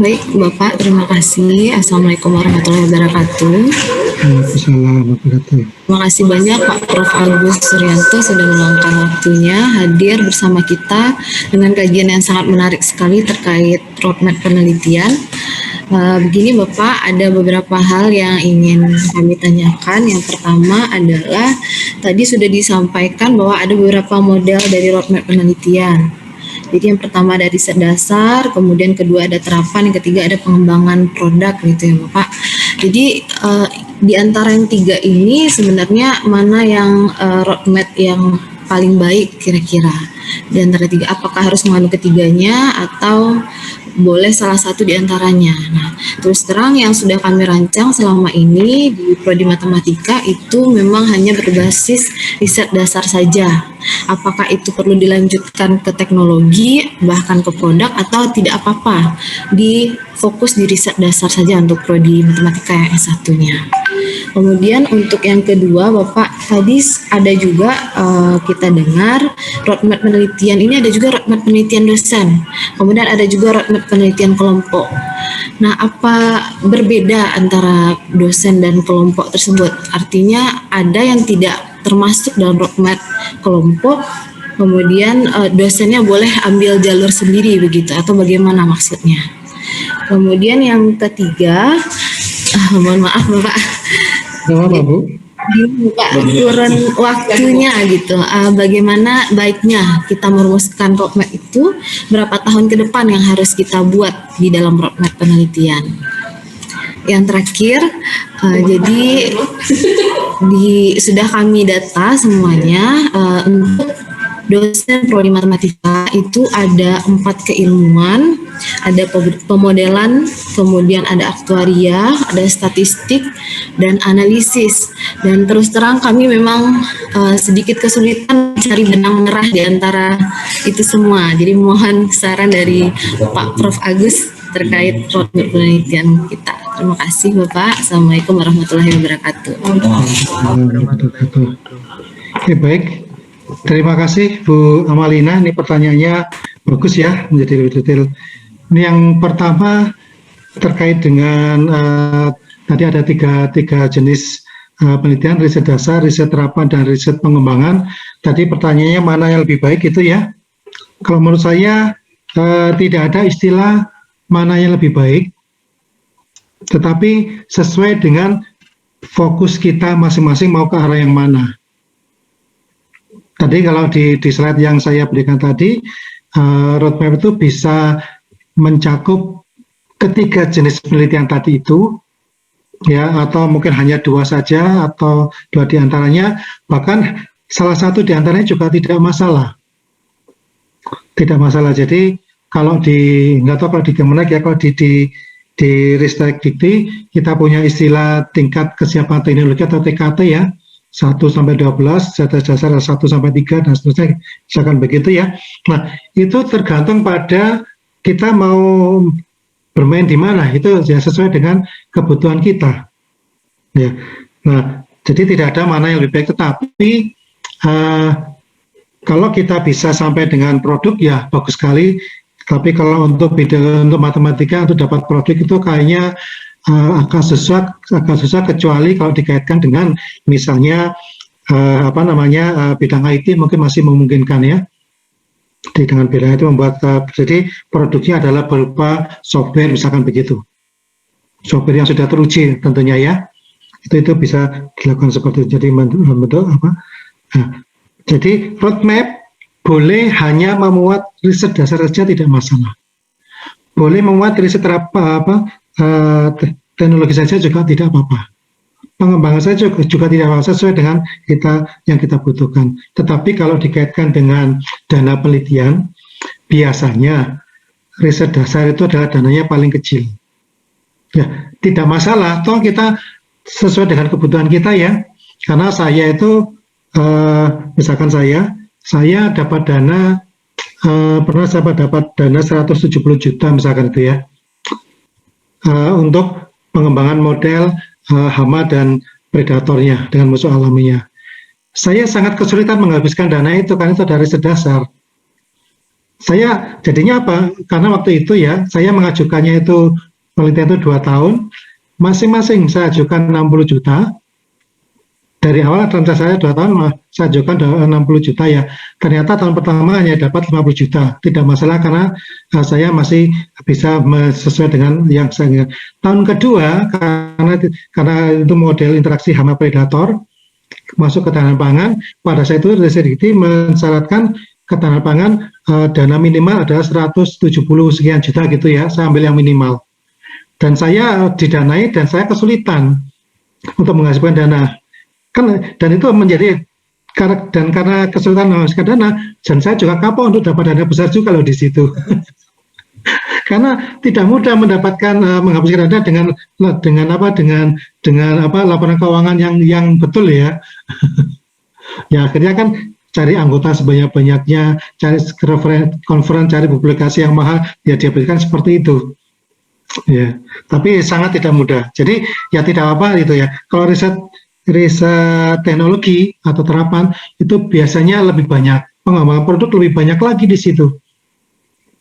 S7: Baik, Bapak, terima kasih. Assalamualaikum warahmatullahi wabarakatuh.
S6: Waalaikumsalam warahmatullahi.
S7: Terima kasih banyak Pak Prof. Agus Suryanto sudah meluangkan waktunya hadir bersama kita dengan kajian yang sangat menarik sekali terkait roadmap penelitian. Begini Bapak, ada beberapa hal yang ingin kami tanyakan. Yang pertama adalah tadi sudah disampaikan bahwa ada beberapa model dari roadmap penelitian. Jadi yang pertama ada riset dasar, kemudian kedua ada terapan, yang ketiga ada pengembangan produk gitu ya Bapak. Jadi di antara yang tiga ini sebenarnya mana yang roadmap yang paling baik kira-kira? Di antara tiga, apakah harus mengandung ketiganya atau boleh salah satu di antaranya? Nah, terus terang yang sudah kami rancang selama ini di Prodi Matematika itu memang hanya berbasis riset dasar saja. Apakah itu perlu dilanjutkan ke teknologi, bahkan ke produk, atau tidak apa-apa, fokus di riset dasar saja untuk Prodi Matematika yang S1-nya. Kemudian untuk yang kedua, Bapak, tadi ada juga kita dengar roadmap penelitian ini ada juga roadmap penelitian dosen, kemudian ada juga roadmap penelitian kelompok. Nah, apa berbeda antara dosen dan kelompok tersebut? Artinya ada yang tidak termasuk dalam roadmap kelompok, kemudian dosennya boleh ambil jalur sendiri begitu, atau bagaimana maksudnya? Kemudian yang ketiga, mohon maaf Bapak,
S6: Bu.
S7: Pak, turun waktunya gitu. Bagaimana baiknya kita merumuskan roadmap itu, berapa tahun ke depan yang harus kita buat di dalam roadmap penelitian. Yang terakhir, jadi sudah kami data semuanya untuk dosen Prodi Matematika itu ada 4 keilmuan, ada pemodelan, kemudian ada aktuaria, ada statistik, dan analisis. Dan terus terang kami memang sedikit kesulitan mencari benang merah di antara itu semua. Jadi mohon saran dari Pak Prof. Agus terkait roadmap penelitian kita. Terima kasih Bapak. Assalamualaikum warahmatullahi wabarakatuh.
S6: Oke, baik. Terima kasih Bu Amalina, ini pertanyaannya bagus ya, menjadi lebih detail. Ini yang pertama terkait dengan tadi ada tiga jenis penelitian, riset dasar, riset terapan, dan riset pengembangan. Tadi pertanyaannya mana yang lebih baik itu ya. Kalau menurut saya tidak ada istilah mana yang lebih baik, tetapi sesuai dengan fokus kita masing-masing mau ke arah yang mana. Tadi kalau di slide yang saya berikan tadi, roadmap itu bisa mencakup ketiga jenis penelitian tadi itu, ya, atau mungkin hanya 2 saja, atau 2 di antaranya, bahkan salah satu di antaranya juga tidak masalah. Tidak masalah. Jadi kalau nggak tahu kalau di Kemenak ya, kalau di Ristek Dikti kita punya istilah tingkat kesiapan teknologi atau TKT ya. 1 sampai 12, riset dasar 1 sampai 3 dan seterusnya, misalkan begitu ya. Nah, itu tergantung pada kita mau bermain di mana, itu ya sesuai dengan kebutuhan kita. Ya. Nah, jadi tidak ada mana yang lebih baik, tetapi kalau kita bisa sampai dengan produk ya bagus sekali. Tapi kalau untuk matematika untuk dapat produk itu kayaknya agak susah kecuali kalau dikaitkan dengan misalnya bidang IT mungkin masih memungkinkan ya. Dengan bidang itu membuat jadi produknya adalah berupa software misalkan begitu. Software yang sudah teruji tentunya ya. Itu bisa dilakukan seperti itu. Jadi bentuk apa? Nah, jadi roadmap boleh hanya memuat riset dasar saja tidak masalah. Boleh memuat riset teknologi saja juga tidak apa-apa. Pengembangan saja juga tidak apa-apa sesuai dengan yang kita butuhkan. Tetapi kalau dikaitkan dengan dana penelitian, biasanya riset dasar itu adalah dananya paling kecil. Ya, tidak masalah. Toh kita sesuai dengan kebutuhan kita ya. Karena saya itu, misalkan saya saya dapat dana, pernah saya dapat dana 170 juta misalkan itu ya, untuk pengembangan model hama dan predatornya dengan musuh alaminya. Saya sangat kesulitan menghabiskan dana itu karena itu dari riset dasar. Saya jadinya apa? Karena waktu itu ya, saya mengajukannya itu penelitian itu 2 tahun, masing-masing saya ajukan 60 juta. Dari awal rencana saya 2 tahun, saya ajukan 60 juta ya. Ternyata tahun pertama hanya dapat 50 juta. Tidak masalah karena saya masih bisa sesuai dengan yang saya ingat. Tahun kedua, karena itu model interaksi hama predator, masuk ke tahanan pangan, pada saat itu Riset-Dikti mensyaratkan ketahanan pangan dana minimal adalah 170 sekian juta gitu ya, saya ambil yang minimal. Dan saya didanai dan saya kesulitan untuk menghasilkan dana. Dan itu menjadi, dan karena kesulitan menghasilkan dana, dan saya juga kapok untuk dapat dana besar juga loh di situ. Karena tidak mudah mendapatkan menghabiskan dana dengan laporan keuangan yang betul ya. Ya akhirnya kan cari anggota sebanyak-banyaknya, cari conference, cari publikasi yang mahal, ya dia berikan seperti itu. Ya, tapi sangat tidak mudah. Jadi ya tidak apa gitu ya. Kalau riset teknologi atau terapan itu biasanya lebih banyak, pengembangan produk lebih banyak lagi di situ.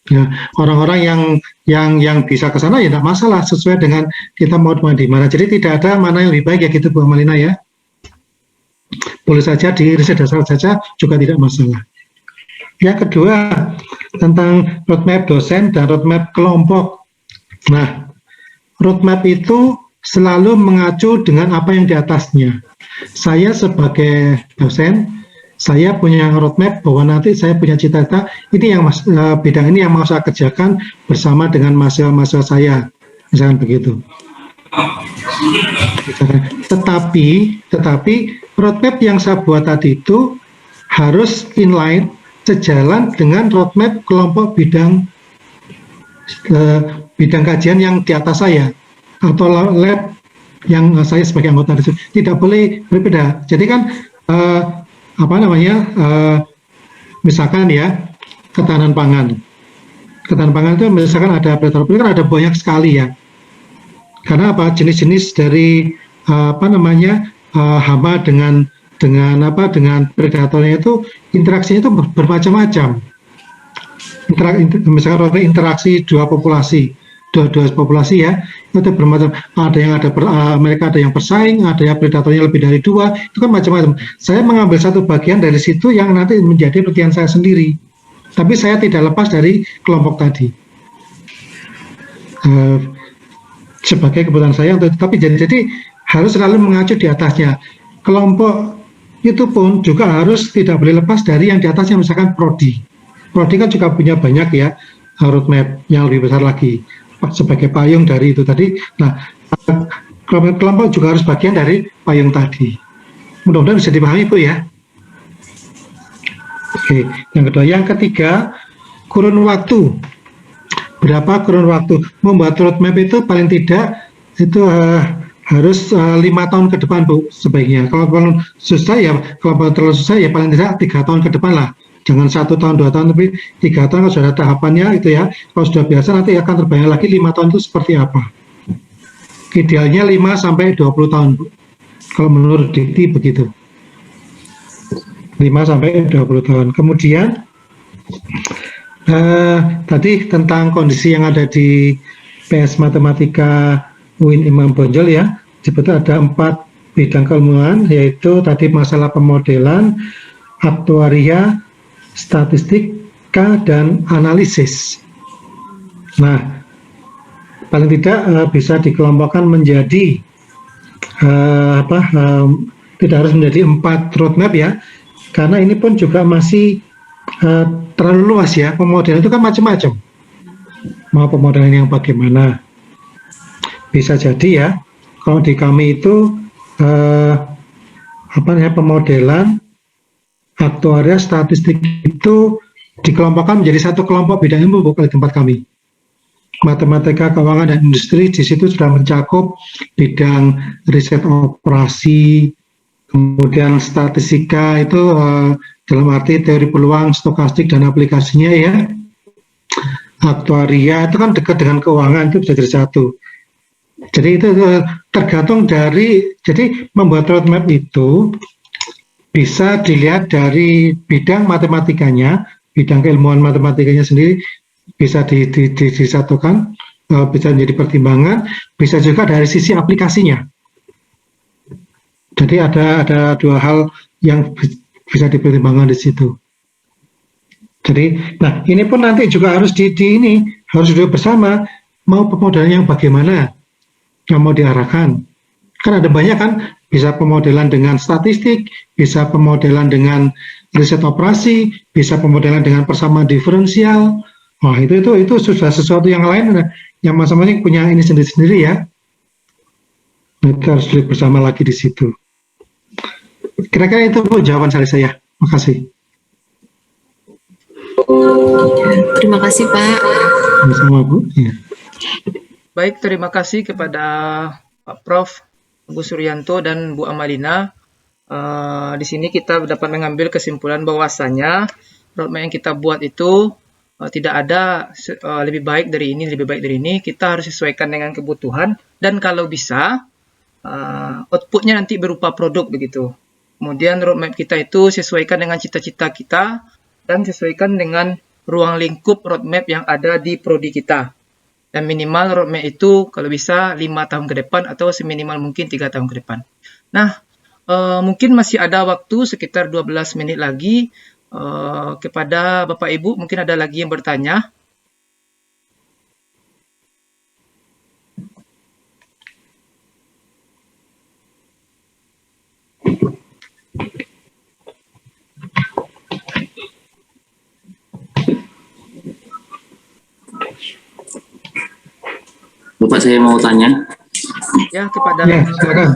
S6: Ya, orang-orang yang bisa ke sana ya tidak masalah, sesuai dengan kita mau di mana. Jadi tidak ada mana yang lebih baik ya gitu Bu Amalina ya. Boleh saja di riset dasar saja juga tidak masalah. Yang kedua tentang roadmap dosen dan roadmap kelompok. Nah, roadmap itu selalu mengacu dengan apa yang di atasnya. Saya sebagai dosen, saya punya roadmap bahwa nanti saya punya cita-cita ini yang bidang ini yang mau saya kerjakan bersama dengan mahasiswa saya, misalkan begitu. Tetapi roadmap yang saya buat tadi itu harus inline, sejalan dengan roadmap kelompok bidang kajian yang di atas saya atau lab yang saya sebagai anggota itu tidak boleh berbeda. Jadi kan misalkan ya ketahanan pangan itu misalkan ada predator, kan ada banyak sekali ya. Karena apa, jenis-jenis dari hama dengan predatornya itu interaksinya itu bermacam-macam. Misalkan interaksi dua populasi ya, itu bermacam. Mereka ada yang bersaing, ada yang predatornya lebih dari 2, itu kan macam-macam. Saya mengambil satu bagian dari situ yang nanti menjadi penelitian saya sendiri. Tapi saya tidak lepas dari kelompok tadi. Sebagai kebutuhan saya tapi jadi harus selalu mengacu di atasnya. Kelompok itu pun juga harus tidak boleh lepas dari yang di atasnya, misalkan prodi kan juga punya banyak ya roadmap yang lebih besar lagi sebagai payung dari itu tadi. Nah, kelompok juga harus bagian dari payung tadi. Mudah-mudahan bisa dipahami Bu ya. Oke, yang kedua, yang ketiga, kurun waktu. Berapa kurun waktu membuat roadmap itu? Paling tidak itu harus 5 tahun ke depan Bu sebaiknya. Kalau susah ya, kalau terlalu susah ya paling tidak 3 tahun ke depan lah. Jangan 1 tahun 2 tahun, tapi 3 tahun kalau sudah tahapannya itu ya. Kalau sudah biasa nanti akan terbayang lagi 5 tahun itu seperti apa. Idealnya 5 sampai 20 tahun Bu. Kalau menurut Dikti begitu. 5 sampai 20 tahun. Kemudian tadi tentang kondisi yang ada di PS Matematika UIN Imam Bonjol ya, sebetulnya ada 4 bidang keilmuan, yaitu tadi masalah pemodelan, aktuaria, statistika, dan analisis. Nah, paling tidak bisa dikelompokkan menjadi tidak harus menjadi 4 roadmap ya, karena ini pun juga masih terlalu luas ya. Pemodelan itu kan macam-macam. Mau pemodelan yang bagaimana? Bisa jadi ya, kalau di kami itu pemodelan, aktuaria, statistik itu dikelompokkan menjadi satu kelompok bidang ilmu bukan di tempat kami. Matematika, keuangan, dan industri di situ sudah mencakup bidang riset operasi, Kemudian statistika itu dalam arti teori peluang, stokastik, dan aplikasinya ya. Aktuaria itu kan dekat dengan keuangan, itu bisa jadi satu. Jadi itu tergantung dari, jadi membuat roadmap itu bisa dilihat dari bidang matematikanya, bidang keilmuan matematikanya sendiri bisa disatukan, bisa menjadi pertimbangan, bisa juga dari sisi aplikasinya. Jadi ada dua hal yang bisa dipertimbangkan di situ. Jadi, nah ini pun nanti juga harus harus duduk bersama, mau pemodelan yang bagaimana yang mau diarahkan. Kan ada banyak kan, bisa pemodelan dengan statistik, bisa pemodelan dengan riset operasi, bisa pemodelan dengan persamaan diferensial. Wah itu sudah sesuatu yang lain, yang masing-masing punya ini sendiri-sendiri ya. Kita harus duduk bersama lagi di situ. Kira-kira itu Bu jawaban saya. Makasih.
S7: Terima kasih Pak.
S6: Sama Bu. Ya.
S5: Baik, terima kasih kepada Pak Prof. Bu Suryanto dan Bu Amalina. Di sini kita dapat mengambil kesimpulan bahwasanya roadmap yang kita buat itu tidak ada lebih baik dari ini. Kita harus sesuaikan dengan kebutuhan, dan kalau bisa outputnya nanti berupa produk begitu. Kemudian roadmap kita itu sesuaikan dengan cita-cita kita dan sesuaikan dengan ruang lingkup roadmap yang ada di prodi kita. Dan minimal roadmap itu kalau bisa 5 tahun ke depan atau seminimal mungkin 3 tahun ke depan. Nah, mungkin masih ada waktu sekitar 12 menit lagi kepada Bapak Ibu. Mungkin ada lagi yang bertanya.
S1: Bapak, saya mau tanya.
S5: Ya, kepada
S6: Silakan.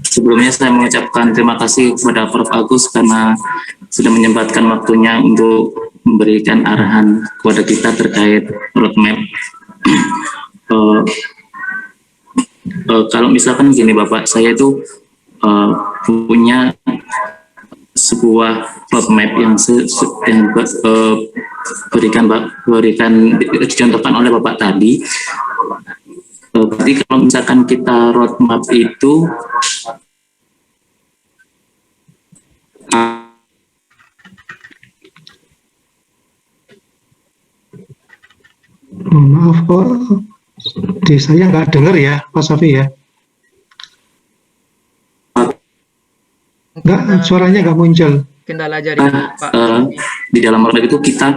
S1: Sebelumnya saya mengucapkan terima kasih kepada Prof. Agus karena sudah menyempatkan waktunya untuk memberikan arahan kepada kita terkait roadmap. Kalau misalkan gini Bapak, saya itu punya sebuah roadmap yang dicontohkan oleh Bapak tadi. Berarti kalau misalkan kita roadmap itu
S6: maaf kok di saya nggak dengar ya Pak Safi ya. Nggak, suaranya nggak muncul.
S5: kendala jaringan Pak.
S1: Di dalam roadmap itu kita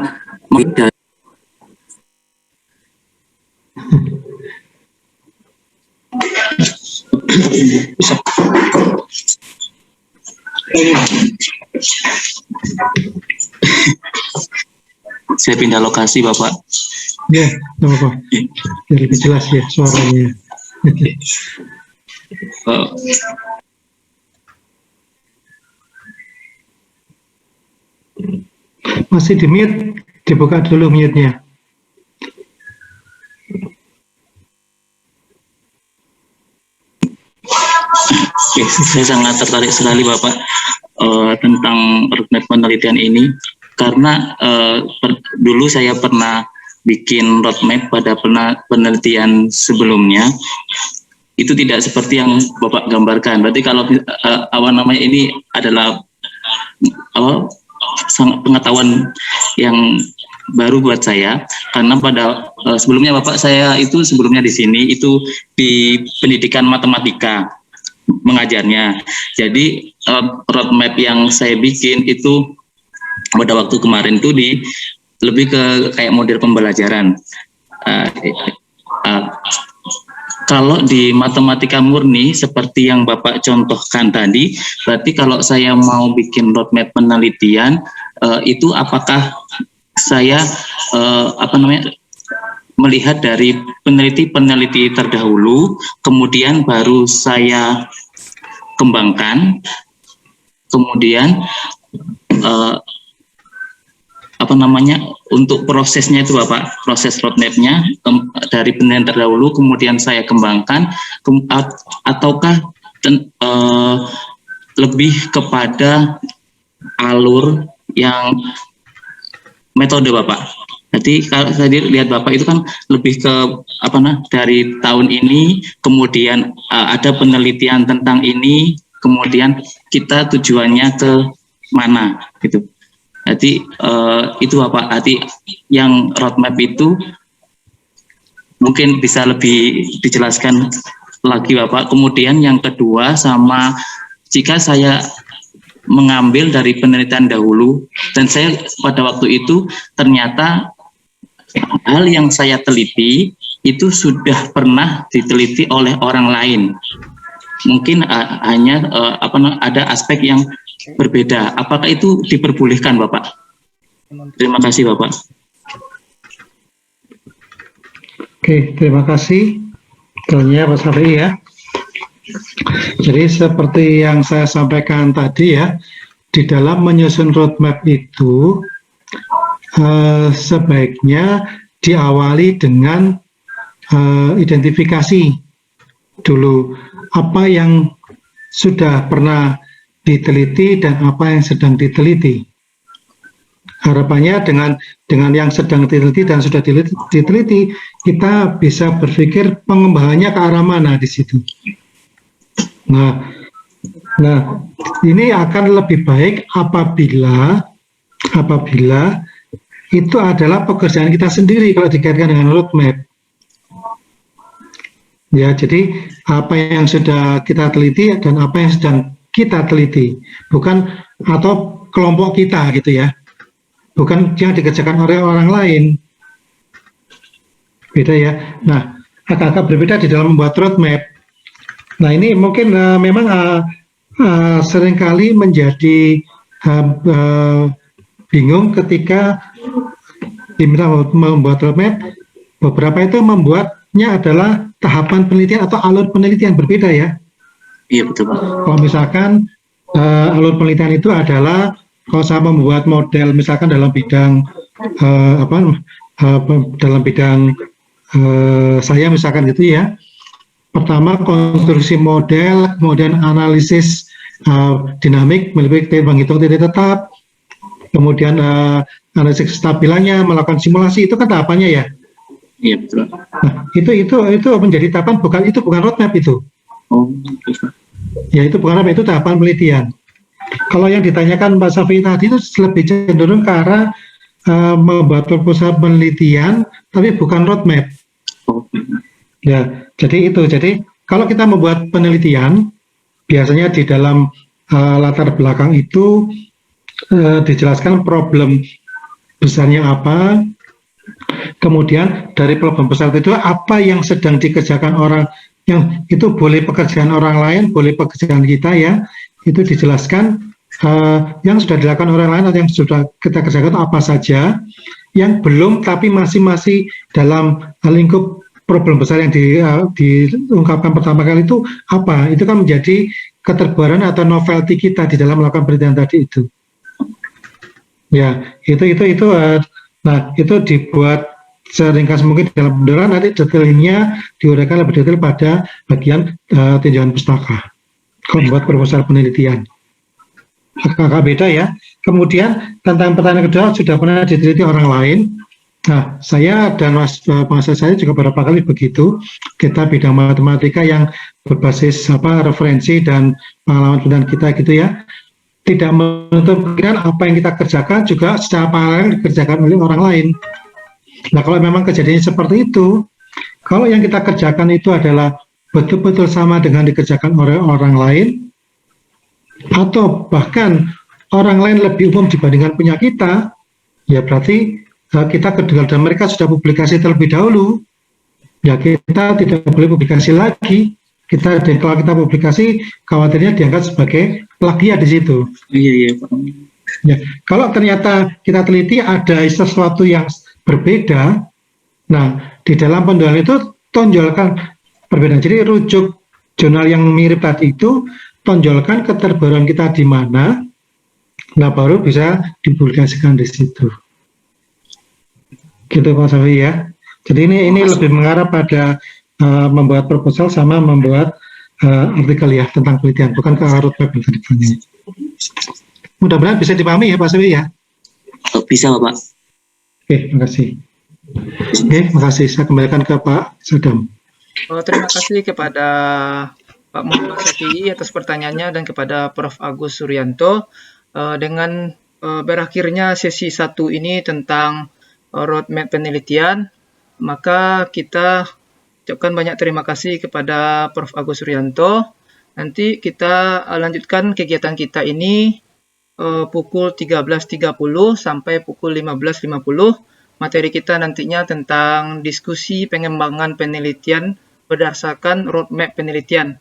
S1: saya pindah lokasi Bapak.
S6: Ya, nggak apa-apa. Biar lebih jelas ya suaranya. Masih di mute, dibuka dulu mute-nya.
S1: Oke, saya sangat tertarik sekali Bapak tentang roadmap penelitian ini karena dulu saya pernah bikin roadmap pada penelitian sebelumnya, itu tidak seperti yang Bapak gambarkan. Berarti kalau namanya ini adalah sangat pengetahuan yang baru buat saya, karena pada sebelumnya Bapak saya itu sebelumnya di sini itu di pendidikan matematika mengajarnya. Jadi roadmap yang saya bikin itu pada waktu kemarin itu lebih ke kayak model pembelajaran. Kalau di matematika murni seperti yang Bapak contohkan tadi, berarti kalau saya mau bikin roadmap penelitian itu apakah saya melihat dari peneliti terdahulu, kemudian baru saya kembangkan, kemudian untuk prosesnya itu Bapak, proses roadmapnya dari penelitian terdahulu kemudian saya kembangkan, ataukah lebih kepada alur yang metode Bapak. Jadi kalau saya lihat Bapak itu kan lebih ke dari tahun ini, kemudian ada penelitian tentang ini, kemudian kita tujuannya ke mana gitu. Jadi itu Bapak. Jadi yang roadmap itu mungkin bisa lebih dijelaskan lagi Bapak. Kemudian yang kedua, sama jika saya mengambil dari penelitian dahulu dan saya pada waktu itu ternyata hal yang saya teliti itu sudah pernah diteliti oleh orang lain. Mungkin hanya ada aspek yang berbeda. Apakah itu diperbolehkan, Bapak? Terima kasih, Bapak.
S6: Oke, terima kasih. Tanya Pak Syafi'i ya. Jadi seperti yang saya sampaikan tadi ya, di dalam menyusun roadmap itu sebaiknya diawali dengan identifikasi dulu apa yang sudah pernah diteliti dan apa yang sedang diteliti. Harapannya dengan yang sedang diteliti dan sudah diteliti, kita bisa berpikir pengembangannya ke arah mana di situ. Nah, ini akan lebih baik apabila itu adalah pekerjaan kita sendiri kalau dikaitkan dengan roadmap. Ya, jadi apa yang sudah kita teliti dan apa yang sedang kita teliti, bukan atau kelompok kita gitu ya, bukan yang dikerjakan oleh orang lain. Beda ya. Nah, agak-agak berbeda di dalam membuat roadmap. Nah, ini mungkin memang seringkali menjadi bingung ketika diminta membuat roadmap. Beberapa itu membuatnya adalah tahapan penelitian atau alur penelitian berbeda ya.
S1: Iya betul Pak.
S6: Kalau misalkan alur penelitian itu adalah kalau saya membuat model misalkan dalam bidang saya misalkan gitu ya. Pertama konstruksi model, kemudian analisis dinamik, menghitung titik tetap, kemudian analisis kestabilannya, melakukan simulasi, itu kan tahapannya ya.
S1: Iya betul.
S6: Nah, itu menjadi tahapan, bukan roadmap itu.
S1: Oh, betul.
S6: Ya itu bukan roadmap, itu tahapan penelitian. Kalau yang ditanyakan Mbak Syafi'i tadi itu lebih cenderung ke arah membuat proposal penelitian, tapi bukan roadmap.
S1: Oh.
S6: Ya, jadi itu. Jadi kalau kita membuat penelitian, biasanya di dalam latar belakang itu dijelaskan problem besarnya apa, kemudian dari problem besar itu apa yang sedang dikerjakan orang, yang itu boleh pekerjaan orang lain, boleh pekerjaan kita ya, itu dijelaskan yang sudah dilakukan orang lain atau yang sudah kita kerjakan itu apa saja, yang belum tapi masih dalam lingkup problem besar yang diungkapkan pertama kali itu apa? Itu kan menjadi keterbaruan atau novelty kita di dalam melakukan penelitian tadi itu. Ya, itu nah itu dibuat seringkas mungkin dalam pendoran, nanti detailnya diuraikan lebih detail pada bagian tinjauan pustaka. Kalau membuat proposal penelitian. Agak beda ya. Kemudian tentang pertanyaan kedua sudah pernah diteliti orang lain. Nah, saya dan pengasas saya juga beberapa kali begitu. Kita bidang matematika yang berbasis referensi dan pengalaman penelitian kita gitu ya. Tidak menutup kemungkinan apa yang kita kerjakan juga secara paralel dikerjakan oleh orang lain. Nah, kalau memang kejadiannya seperti itu, kalau yang kita kerjakan itu adalah betul-betul sama dengan dikerjakan oleh orang lain, atau bahkan orang lain lebih umum dibandingkan punya kita, ya berarti kita kedengar dan mereka sudah publikasi terlebih dahulu, ya kita tidak boleh publikasi lagi. Kalau kita publikasi, khawatirnya diangkat sebagai plagiat di situ.
S1: Iya Pak.
S6: Ya, kalau ternyata kita teliti ada sesuatu yang berbeda, nah di dalam penjualan itu tonjolkan perbedaan. Jadi rujuk jurnal yang mirip tadi itu, tonjolkan keterbaruan kita di mana, nah baru bisa dipublikasikan di situ. Gitu Pak Syafi'i ya. Jadi ini lebih mengarah pada membuat proposal sama membuat artikel ya tentang penelitian, bukan ke roadmap yang tadi ditanya. Mudah-mudahan bisa dipahami ya Pak Sewi ya.
S1: Bisa Bapak.
S6: Oke, makasih. Oke, makasih. Saya kembalikan ke Pak Sadam.
S5: Terima kasih kepada Pak Muhammad Syafi'i atas pertanyaannya dan kepada Prof. Agus Suryanto. Dengan berakhirnya sesi 1 ini tentang roadmap penelitian, maka kita ucapkan banyak terima kasih kepada Prof. Agus Suryanto. Nanti kita lanjutkan kegiatan kita ini pukul 13.30 sampai pukul 15.50. Materi kita nantinya tentang diskusi pengembangan penelitian berdasarkan roadmap penelitian.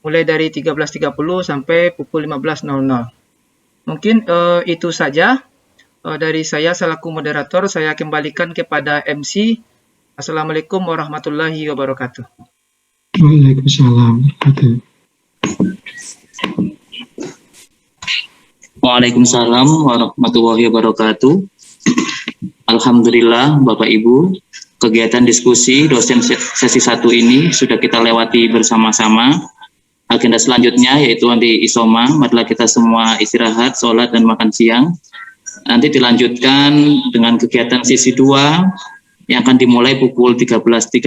S5: Mulai dari 13.30 sampai pukul 15.00. Mungkin itu saja dari saya selaku moderator. Saya kembalikan kepada MC. Assalamualaikum warahmatullahi wabarakatuh.
S6: Waalaikumsalam.
S1: Waalaikumsalam warahmatullahi wabarakatuh. Alhamdulillah Bapak Ibu, kegiatan diskusi dosen sesi 1 ini sudah kita lewati bersama-sama. Agenda selanjutnya yaitu nanti isoma, marilah kita semua istirahat, sholat dan makan siang. Nanti dilanjutkan dengan kegiatan sesi 2 yang akan dimulai pukul 13.30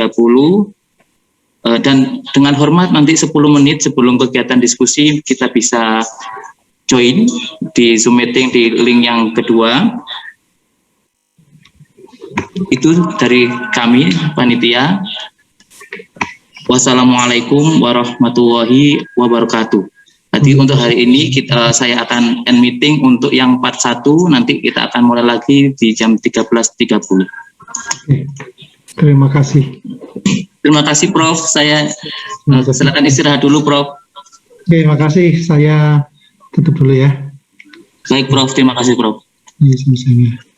S1: dan dengan hormat nanti 10 menit sebelum kegiatan diskusi kita bisa join di Zoom meeting di link yang kedua. Itu dari kami panitia. Wassalamualaikum warahmatullahi wabarakatuh. Jadi untuk hari ini saya akan end meeting. Untuk yang part 1 nanti kita akan mulai lagi di jam 13.30.
S6: Terima kasih.
S1: Terima kasih Prof. Saya silakan istirahat dulu Prof.
S6: Oke, makasih. Saya tutup dulu ya.
S1: Baik Prof, terima kasih Prof.
S6: Iya, sama-sama.